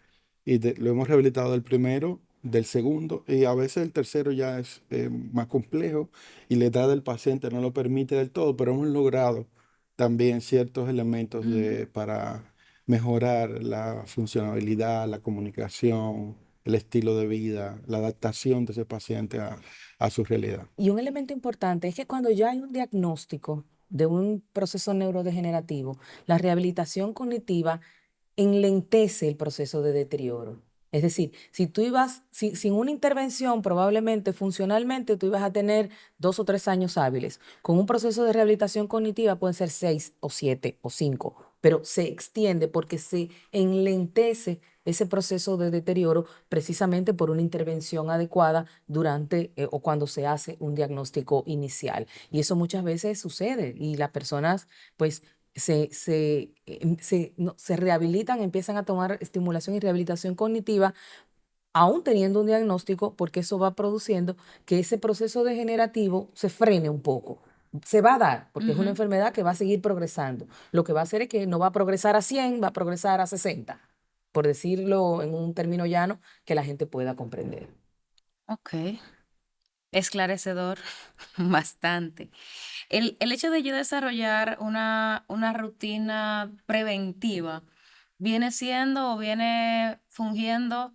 y lo hemos rehabilitado del primero, del segundo y a veces el tercero ya es más complejo y la edad del paciente no lo permite del todo, pero hemos logrado también ciertos elementos Ujú. para mejorar la funcionalidad, la comunicación, el estilo de vida, la adaptación de ese paciente a su realidad. Y un elemento importante es que cuando ya hay un diagnóstico de un proceso neurodegenerativo, la rehabilitación cognitiva enlentece el proceso de deterioro. Es decir, si tú ibas, sin una intervención, probablemente funcionalmente tú ibas a tener 2 o 3 años hábiles. Con un proceso de rehabilitación cognitiva pueden ser 6 o 7 o 5, pero se extiende porque se enlentece ese proceso de deterioro precisamente por una intervención adecuada durante o cuando se hace un diagnóstico inicial. Y eso muchas veces sucede y las personas pues se rehabilitan, empiezan a tomar estimulación y rehabilitación cognitiva, aún teniendo un diagnóstico, porque eso va produciendo que ese proceso degenerativo se frene un poco. Se va a dar, porque es una Ujú. enfermedad que va a seguir progresando. Lo que va a hacer es que no va a progresar a 100, va a progresar a 60, por decirlo en un término llano que la gente pueda comprender. Ok, esclarecedor, bastante. El hecho de yo desarrollar una rutina preventiva viene siendo o viene fungiendo,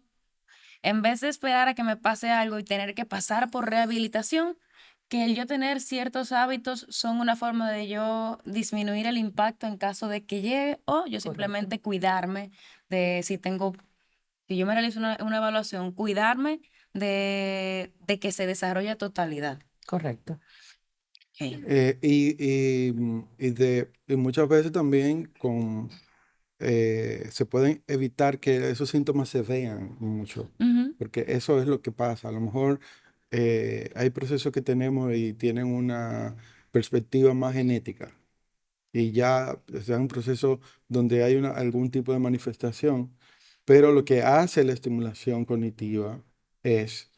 en vez de esperar a que me pase algo y tener que pasar por rehabilitación, que el yo tener ciertos hábitos son una forma de yo disminuir el impacto en caso de que llegue, o yo Correcto, simplemente cuidarme de si yo me realizo una evaluación, cuidarme de que se desarrolle a totalidad. correcto. Ok. Y muchas veces también se pueden evitar que esos síntomas se vean mucho, Ujú. porque eso es lo que pasa. A lo mejor hay procesos que tenemos y tienen una perspectiva más genética y ya sea un proceso donde hay algún tipo de manifestación, pero lo que hace la estimulación cognitiva es,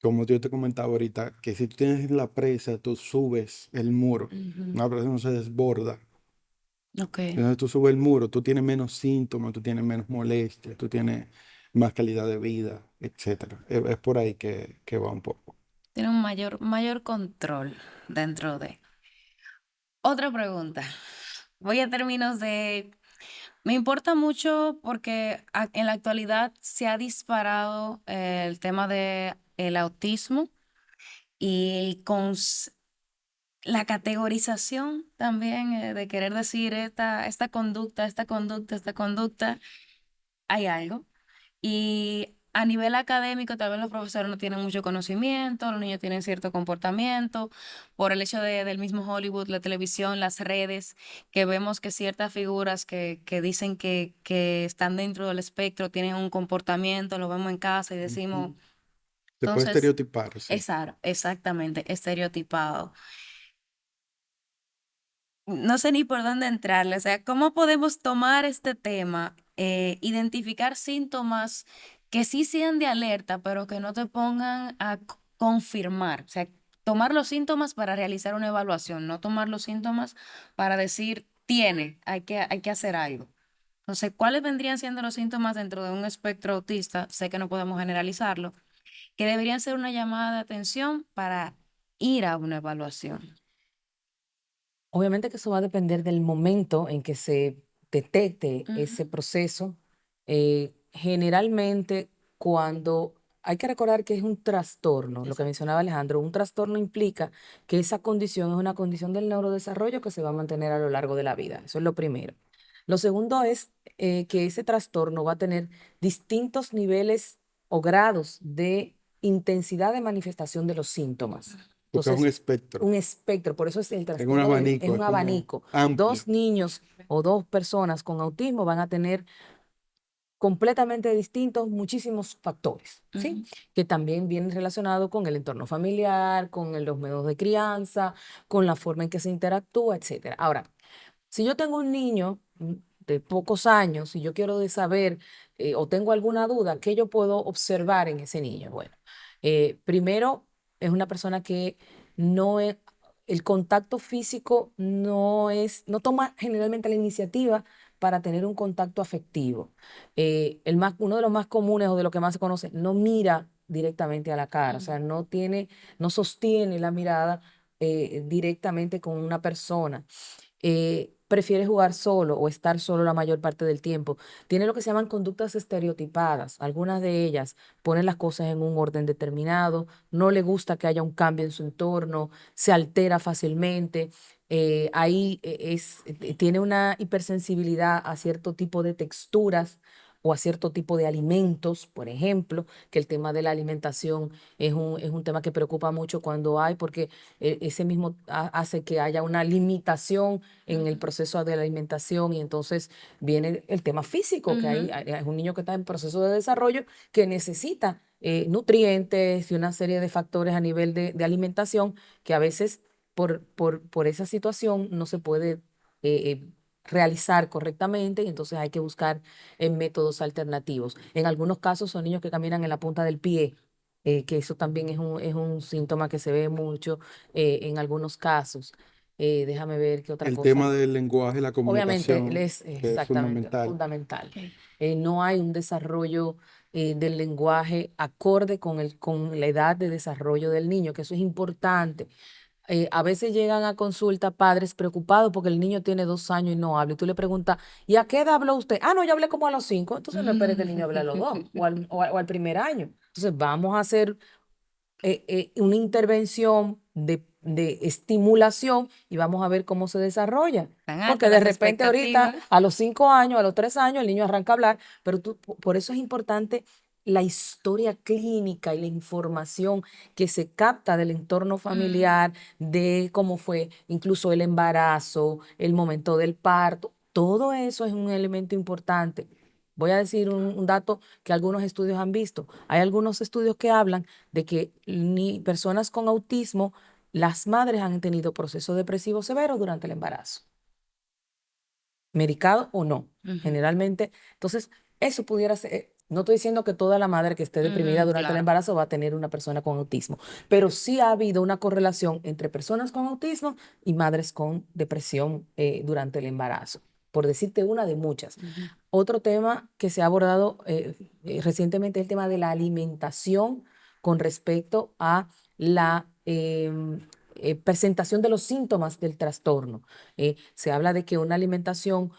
como yo te comentaba ahorita, que si tú tienes la presa, tú subes el muro, Ujú. una presa no se desborda. Ok. Entonces tú subes el muro, tú tienes menos síntomas, tú tienes menos molestias, tú tienes más calidad de vida, etcétera. Es por ahí que va un poco. Tiene un mayor control dentro de. Otra pregunta. Voy a términos de. Me importa mucho porque en la actualidad se ha disparado el tema de el autismo y la categorización también de querer decir esta conducta, esta conducta, esta conducta, hay algo. Y a nivel académico, tal vez los profesores no tienen mucho conocimiento, los niños tienen cierto comportamiento, por el hecho del mismo Hollywood, la televisión, las redes, que vemos que ciertas figuras que dicen que están dentro del espectro tienen un comportamiento, lo vemos en casa y decimos, Ujú. Se puede entonces, estereotipar, sí. exactamente, estereotipado. No sé ni por dónde entrarle, o sea, ¿cómo podemos tomar este tema, identificar síntomas que sí sean de alerta, pero que no te pongan a confirmar? O sea, tomar los síntomas para realizar una evaluación, no tomar los síntomas para decir, hay que hacer algo. Entonces, ¿cuáles vendrían siendo los síntomas dentro de un espectro autista? Sé que no podemos generalizarlo, que deberían ser una llamada de atención para ir a una evaluación. Obviamente que eso va a depender del momento en que se detecte Ujú. ese proceso. Generalmente, cuando hay que recordar que es un trastorno, lo que Exacto. mencionaba Alejandro, un trastorno implica que esa condición es una condición del neurodesarrollo que se va a mantener a lo largo de la vida. Eso es lo primero. Lo segundo es que ese trastorno va a tener distintos niveles o grados de intensidad de manifestación de los síntomas. Porque es un Entonces, espectro, un espectro, por eso es el es un trastorno es abanico, un es como abanico. amplio. Dos niños o dos personas con autismo van a tener completamente distintos muchísimos factores, ¿sí? Ujú. Que también vienen relacionados con el entorno familiar, los métodos de crianza, con la forma en que se interactúa, etcétera. Ahora, si yo tengo un niño de pocos años y yo quiero de saber o tengo alguna duda, ¿qué yo puedo observar en ese niño? Bueno, primero es una persona que no es, el contacto físico no toma generalmente la iniciativa para tener un contacto afectivo. Uno de los más comunes o de lo que más se conoce, no mira directamente a la cara, o sea, Ujú. no sostiene la mirada directamente con una persona. prefiere jugar solo o estar solo la mayor parte del tiempo. Tiene lo que se llaman conductas estereotipadas. Algunas de ellas ponen las cosas en un orden determinado, no le gusta que haya un cambio en su entorno, se altera fácilmente. Tiene una hipersensibilidad a cierto tipo de texturas o a cierto tipo de alimentos, por ejemplo, que el tema de la alimentación es un tema que preocupa mucho cuando hay, porque ese mismo hace que haya una limitación en el Ujú, proceso de la alimentación y entonces viene el tema físico, que ujú, es un niño que está en proceso de desarrollo que necesita nutrientes y una serie de factores a nivel de alimentación que a veces por esa situación no se puede realizar correctamente y entonces hay que buscar métodos alternativos. En algunos casos son niños que caminan en la punta del pie, que eso también es un síntoma que se ve mucho en algunos casos. Déjame ver qué otra El cosa. tema del lenguaje, la Obviamente, comunicación, es que es exactamente fundamental. fundamental. ok. No hay un desarrollo del lenguaje acorde con la edad de desarrollo del niño, que eso es importante. A veces llegan a consulta padres preocupados porque el niño tiene 2 años y no habla. Y tú le preguntas, ¿y a qué edad habló usted? Ah, no, yo hablé como a los 5. Entonces no espere que el niño hable a los 2 o al primer año. Entonces vamos a hacer una intervención de estimulación y vamos a ver cómo se desarrolla. Tan Porque altas de las repente ahorita expectativas. a los 5 años, a los 3 años, el niño arranca a hablar, pero por eso es importante la historia clínica y la información que se capta del entorno Ujú, familiar, de cómo fue incluso el embarazo, el momento del parto. Todo eso es un elemento importante. Voy a decir un dato que algunos estudios han visto. Hay algunos estudios que hablan de que ni personas con autismo, las madres han tenido proceso depresivo severo durante el embarazo, medicado o no, ujú, generalmente. Entonces, eso pudiera ser, no estoy diciendo que toda la madre que esté deprimida durante el claro. embarazo va a tener una persona con autismo, pero sí ha habido una correlación entre personas con autismo y madres con depresión durante el embarazo, por decirte una de muchas. Ujú, Otro tema que se ha abordado recientemente es el tema de la alimentación con respecto a la presentación de los síntomas del trastorno. Se habla de que una alimentación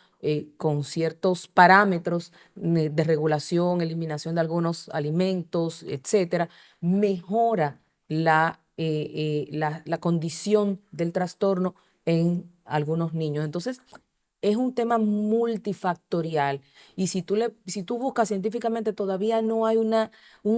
con ciertos parámetros de regulación, eliminación de algunos alimentos, etcétera, mejora la condición del trastorno en algunos niños. Entonces, es un tema multifactorial y si tú buscas científicamente todavía no hay un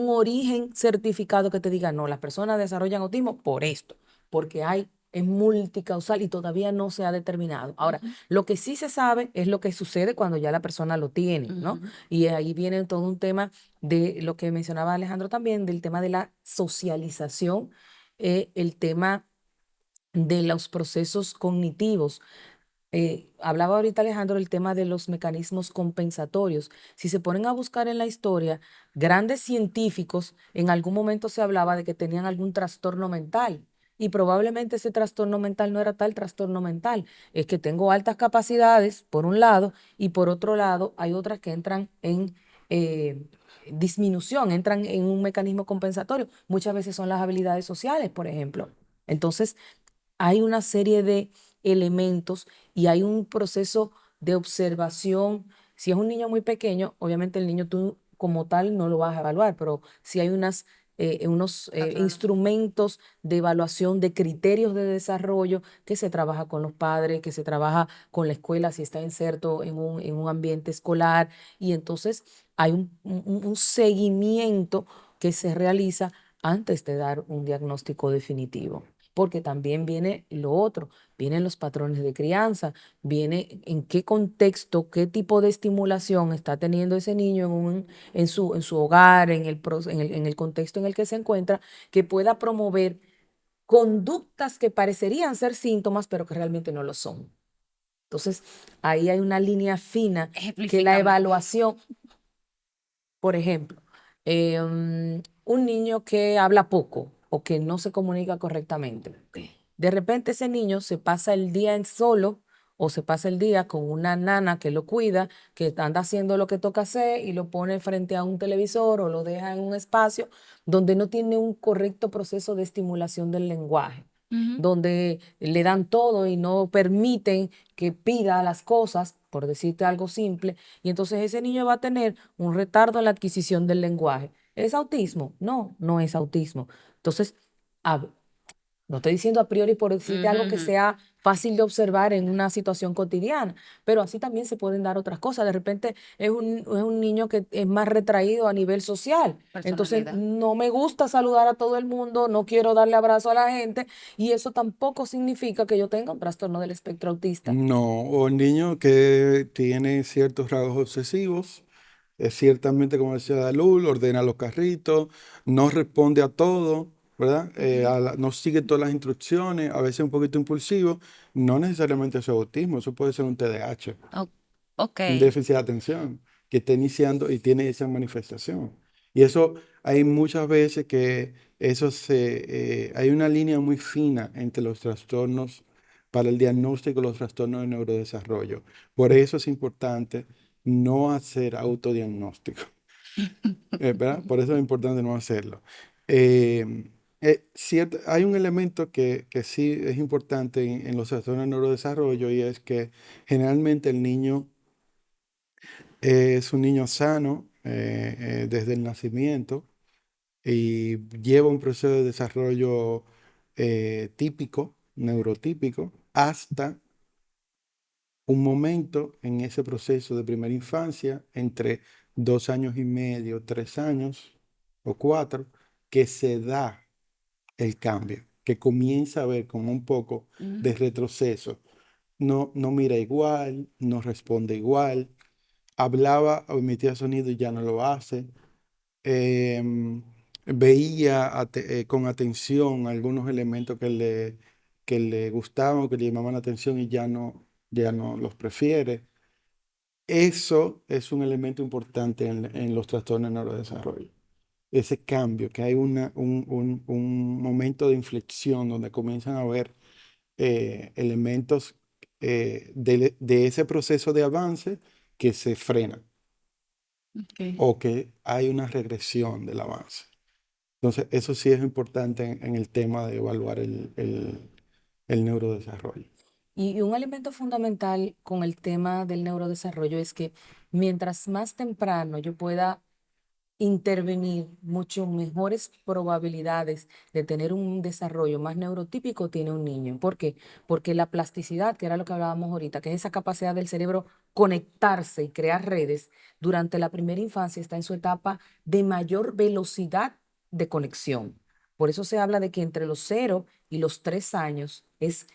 origen certificado que te diga, no, las personas desarrollan autismo por esto, porque es multicausal y todavía no se ha determinado. Ahora, ujú, lo que sí se sabe es lo que sucede cuando ya la persona lo tiene, ¿no? ujú, Y ahí viene todo un tema de lo que mencionaba Alejandro también, del tema de la socialización, el tema de los procesos cognitivos. Hablaba ahorita Alejandro del tema de los mecanismos compensatorios. Si se ponen a buscar en la historia, grandes científicos en algún momento se hablaba de que tenían algún trastorno mental y probablemente ese trastorno mental no era tal trastorno mental, es que tengo altas capacidades por un lado y por otro lado hay otras que entran en eh, disminución, entran en un mecanismo compensatorio. Muchas veces son las habilidades sociales, por ejemplo. Entonces, hay una serie de elementos y hay un proceso de observación. Si es un niño muy pequeño, obviamente el niño tú como tal no lo vas a evaluar, pero si hay unos está claro. instrumentos de evaluación de criterios de desarrollo que se trabaja con los padres, que se trabaja con la escuela si está inserto en un ambiente escolar y entonces hay un seguimiento que se realiza antes de dar un diagnóstico definitivo porque también viene lo otro, vienen los patrones de crianza, viene en qué contexto, qué tipo de estimulación está teniendo ese niño en su hogar, en el contexto en el que se encuentra, que pueda promover conductas que parecerían ser síntomas, pero que realmente no lo son. Entonces, ahí hay una línea fina que la Ejemplifícame. evaluación, por ejemplo, un niño que habla poco o que no se comunica correctamente. Ok. De repente ese niño se pasa el día en solo o se pasa el día con una nana que lo cuida, que anda haciendo lo que toca hacer y lo pone frente a un televisor o lo deja en un espacio donde no tiene un correcto proceso de estimulación del lenguaje. Ujú. donde le dan todo y no permiten que pida las cosas, por decirte algo simple, y entonces ese niño va a tener un retardo en la adquisición del lenguaje. ¿Es autismo? No, no es autismo. Entonces, a- no estoy diciendo a priori por decirte Ujú, algo que ujú. sea fácil de observar en una situación cotidiana, pero así también se pueden dar otras cosas. De repente es un niño que es más retraído a nivel social. Entonces Personalidad. no me gusta saludar a todo el mundo, no quiero darle abrazo a la gente y eso tampoco significa que yo tenga un trastorno del espectro autista. No, o el niño que tiene ciertos rasgos obsesivos, ciertamente, como decía Dalul, ordena los carritos, no responde a todo, ¿verdad? Ujú. No sigue todas las instrucciones, a veces un poquito impulsivo, no necesariamente es autismo, eso puede ser un TDAH, O- ok. un déficit de atención, que está iniciando y tiene esa manifestación. Y eso hay muchas veces que hay una línea muy fina entre los trastornos para el diagnóstico y los trastornos de neurodesarrollo. Por eso es importante no hacer autodiagnóstico, ¿verdad? Por eso es importante no hacerlo. Hay un elemento que sí es importante en los trastornos de neurodesarrollo y es que generalmente el niño es un niño sano desde el nacimiento y lleva un proceso de desarrollo típico, neurotípico, hasta un momento en ese proceso de primera infancia, entre 2 años y medio, 3 años o 4, que se da el cambio, que comienza a ver como un poco Ujú. de retroceso. No, no mira igual, no responde igual, hablaba o emitía sonido y ya no lo hace. Em, Veía con atención algunos elementos que le gustaban o que le llamaban la atención y ya no los prefiere. Eso es un elemento importante en los trastornos de neurodesarrollo. Ese cambio, que hay un momento de inflexión donde comienzan a haber elementos de ese proceso de avance que se frenan Ok. o que hay una regresión del avance. Entonces, eso sí es importante en el tema de evaluar el neurodesarrollo. Y un elemento fundamental con el tema del neurodesarrollo es que mientras más temprano yo pueda intervenir, mucho mejores probabilidades de tener un desarrollo más neurotípico tiene un niño. ¿Por qué? Porque la plasticidad, que era lo que hablábamos ahorita, que es esa capacidad del cerebro conectarse y crear redes, durante la primera infancia está en su etapa de mayor velocidad de conexión. Por eso se habla de que entre los 0 y los 3 años es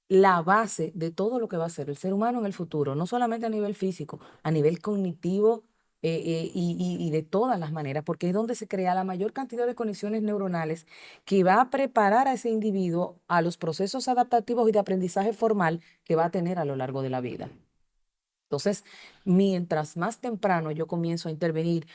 la base de todo lo que va a ser el ser humano en el futuro, no solamente a nivel físico, a nivel cognitivo y de todas las maneras, porque es donde se crea la mayor cantidad de conexiones neuronales que va a preparar a ese individuo a los procesos adaptativos y de aprendizaje formal que va a tener a lo largo de la vida. Entonces, mientras más temprano yo comienzo a intervenir,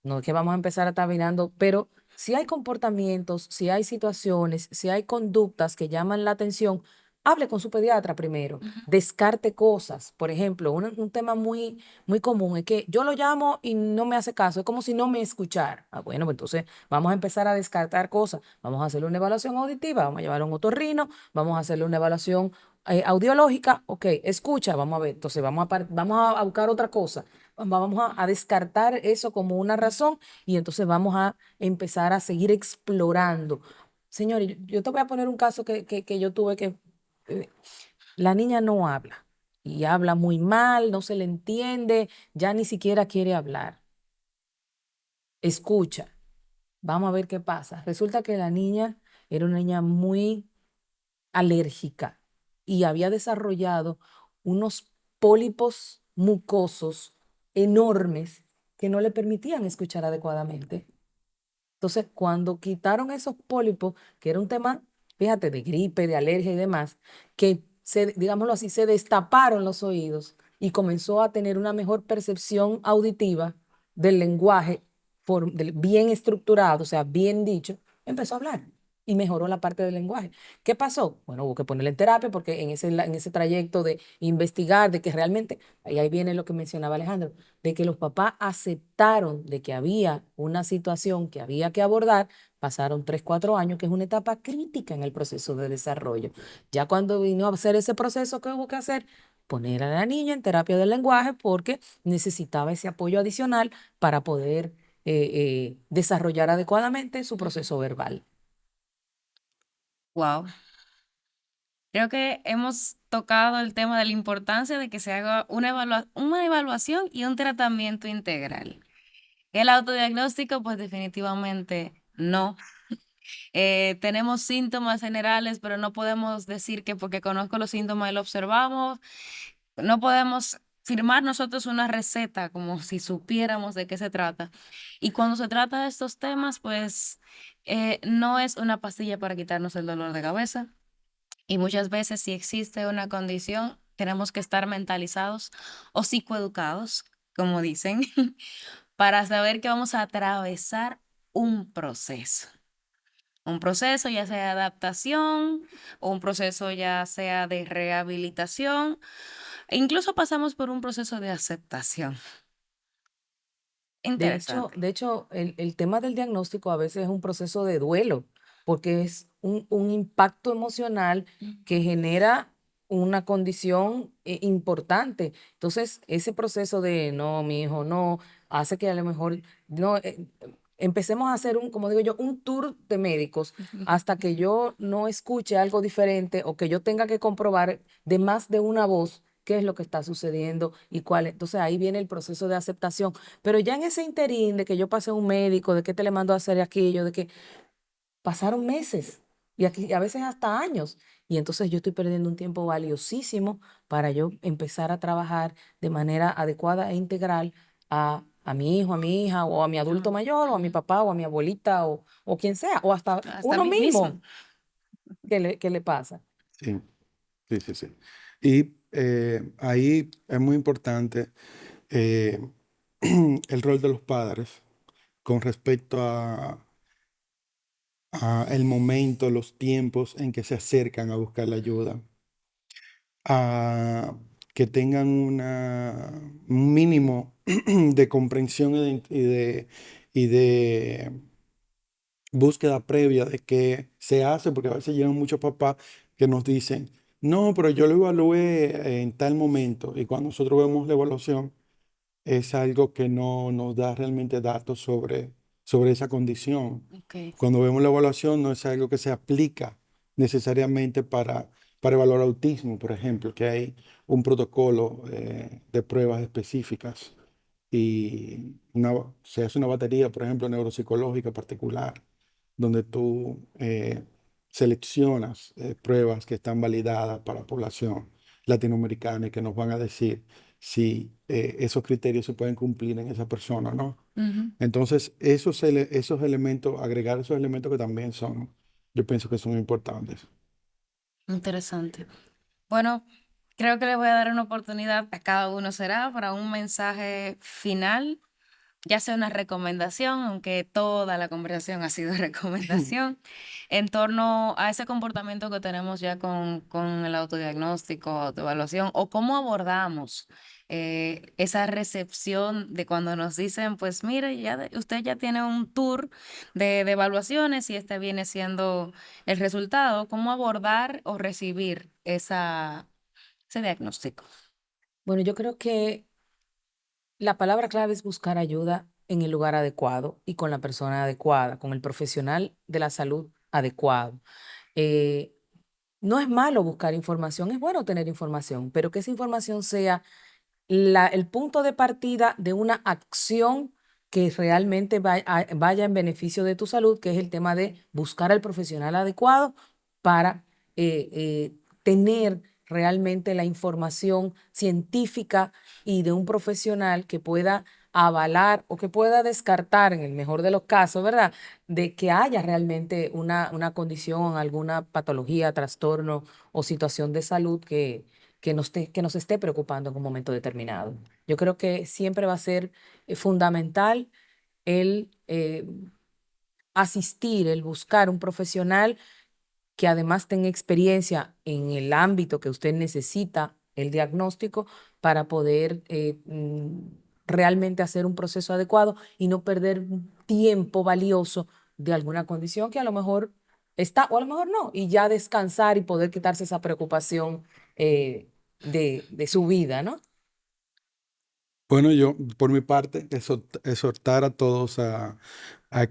no es que vamos a empezar a estar mirando, pero si hay comportamientos, si hay situaciones, si hay conductas que llaman la atención, hable con su pediatra primero, Ujú. descarte cosas. Por ejemplo, un tema muy, muy común es que yo lo llamo y no me hace caso, es como si no me escuchara. Ah, bueno, pues entonces vamos a empezar a descartar cosas. Vamos a hacerle una evaluación auditiva, vamos a llevar a un otorrino, vamos a hacerle una evaluación audiológica. Ok, escucha, vamos a ver. Entonces vamos a buscar otra cosa. Vamos a descartar eso como una razón y entonces vamos a empezar a seguir explorando. Señores, yo te voy a poner un caso que yo tuve que eh, la niña no habla y habla muy mal, no se le entiende, ya ni siquiera quiere hablar. Escucha, vamos a ver qué pasa. Resulta que la niña era una niña muy alérgica y había desarrollado unos pólipos mucosos enormes que no le permitían escuchar adecuadamente. Entonces, cuando quitaron esos pólipos, que era un tema, fíjate, de gripe, de alergia y demás, que digámoslo así, se destaparon los oídos y comenzó a tener una mejor percepción auditiva del lenguaje bien estructurado, o sea, bien dicho, empezó a hablar. y mejoró la parte del lenguaje. ¿Qué pasó? Bueno, hubo que ponerle en terapia porque en ese trayecto de investigar, de que realmente, y ahí viene lo que mencionaba Alejandro, de que los papás aceptaron de que había una situación que había que abordar, pasaron 3, 4 años, que es una etapa crítica en el proceso de desarrollo. Ya cuando vino a hacer ese proceso, ¿qué hubo que hacer? Poner a la niña en terapia del lenguaje porque necesitaba ese apoyo adicional para poder desarrollar adecuadamente su proceso verbal. Wow. Creo que hemos tocado el tema de la importancia de que se haga una evaluación y un tratamiento integral. El autodiagnóstico, pues definitivamente no. Tenemos síntomas generales, pero no podemos decir que porque conozco los síntomas y lo observamos, no podemos firmar nosotros una receta como si supiéramos de qué se trata. Y cuando se trata de estos temas, pues no es una pastilla para quitarnos el dolor de cabeza. Y muchas veces si existe una condición, tenemos que estar mentalizados o psicoeducados, como dicen, para saber que vamos a atravesar un proceso. Un proceso ya sea de adaptación, o un proceso ya sea de rehabilitación, e incluso pasamos por un proceso de aceptación. Interesante. De hecho, el tema del diagnóstico a veces es un proceso de duelo, porque es un impacto emocional que genera una condición importante. Entonces, ese proceso de no, mi hijo, no, hace que a lo mejor no empecemos a hacer como digo yo, un tour de médicos hasta que yo no escuche algo diferente o que yo tenga que comprobar de más de una voz qué es lo que está sucediendo y cuál. Entonces ahí viene el proceso de aceptación. Pero ya en ese interín de que yo pasé a un médico, de que te le mando a hacer aquello, de que pasaron meses y aquí a veces hasta años. Y entonces yo estoy perdiendo un tiempo valiosísimo para yo empezar a trabajar de manera adecuada e integral a mi hijo, a mi hija, o a mi adulto mayor, o a mi papá, o a mi abuelita, o quien sea, o hasta Hasta a uno mí mismo. mismo que le pasa. Sí, sí, sí, sí. Y ahí es muy importante eh, el rol de los padres con respecto a el momento, los tiempos en que se acercan a buscar la ayuda, a que tengan un mínimo de comprensión y de búsqueda previa de qué se hace, porque a veces llegan muchos papás que nos dicen, no, pero yo lo evalué en tal momento, y cuando nosotros vemos la evaluación, es algo que no nos da realmente datos sobre esa condición. Ok. Cuando vemos la evaluación, no es algo que se aplica necesariamente para evaluar autismo, por ejemplo, que hay un protocolo de pruebas específicas y se hace una batería, por ejemplo, neuropsicológica particular, donde tú seleccionas pruebas que están validadas para la población latinoamericana y que nos van a decir si esos criterios se pueden cumplir en esa persona, ¿no? Ujú. Entonces, esos elementos, agregar esos elementos que también son, yo pienso que son importantes. Interesante. Bueno, creo que le voy a dar una oportunidad a cada uno será para un mensaje final, ya sea una recomendación, aunque toda la conversación ha sido recomendación, en torno a ese comportamiento que tenemos ya con el autodiagnóstico, autoevaluación, o cómo abordamos esa recepción de cuando nos dicen, pues mire, usted ya tiene un tour de evaluaciones y este viene siendo el resultado, cómo abordar o recibir ese diagnóstico. Bueno, yo creo que la palabra clave es buscar ayuda en el lugar adecuado y con la persona adecuada, con el profesional de la salud adecuado. Eh, no es malo buscar información, es bueno tener información, pero que esa información sea el punto de partida de una acción que realmente vaya en beneficio de tu salud, que es el tema de buscar al profesional adecuado para tener realmente la información científica y de un profesional que pueda avalar o que pueda descartar, en el mejor de los casos, ¿verdad? De que haya realmente una condición, alguna patología, trastorno o situación de salud que nos esté preocupando en un momento determinado. Yo creo que siempre va a ser fundamental el asistir, el buscar un profesional que además tenga experiencia en el ámbito que usted necesita el diagnóstico para poder realmente hacer un proceso adecuado y no perder un tiempo valioso de alguna condición que a lo mejor está o a lo mejor no, y ya descansar y poder quitarse esa preocupación de su vida, ¿no? Bueno, yo por mi parte exhortar a todos a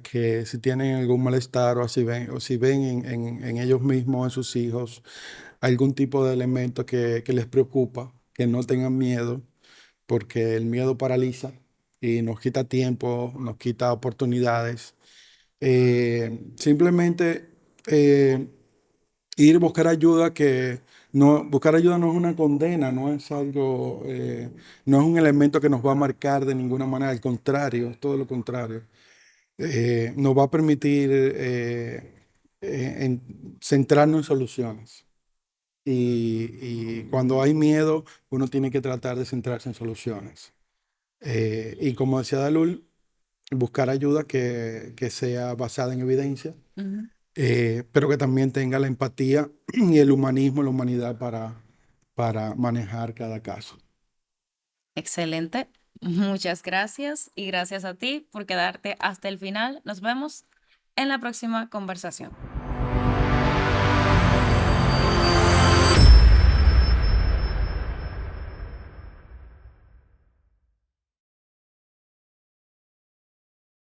que si tienen algún malestar o si ven en ellos mismos, en sus hijos, algún tipo de elemento que les preocupa, que no tengan miedo, porque el miedo paraliza y nos quita tiempo, nos quita oportunidades. Simplemente eh, ir a buscar ayuda que no, buscar ayuda no es una condena, no es algo, no es un elemento que nos va a marcar de ninguna manera, al contrario, es todo lo contrario. Nos va a permitir centrarnos en soluciones. Y cuando hay miedo, uno tiene que tratar de centrarse en soluciones. Y como decía Dalul, buscar ayuda que sea basada en evidencia, Ujú. pero que también tenga la empatía y el humanismo, la humanidad para manejar cada caso. Excelente. Muchas gracias y gracias a ti por quedarte hasta el final. Nos vemos en la próxima conversación.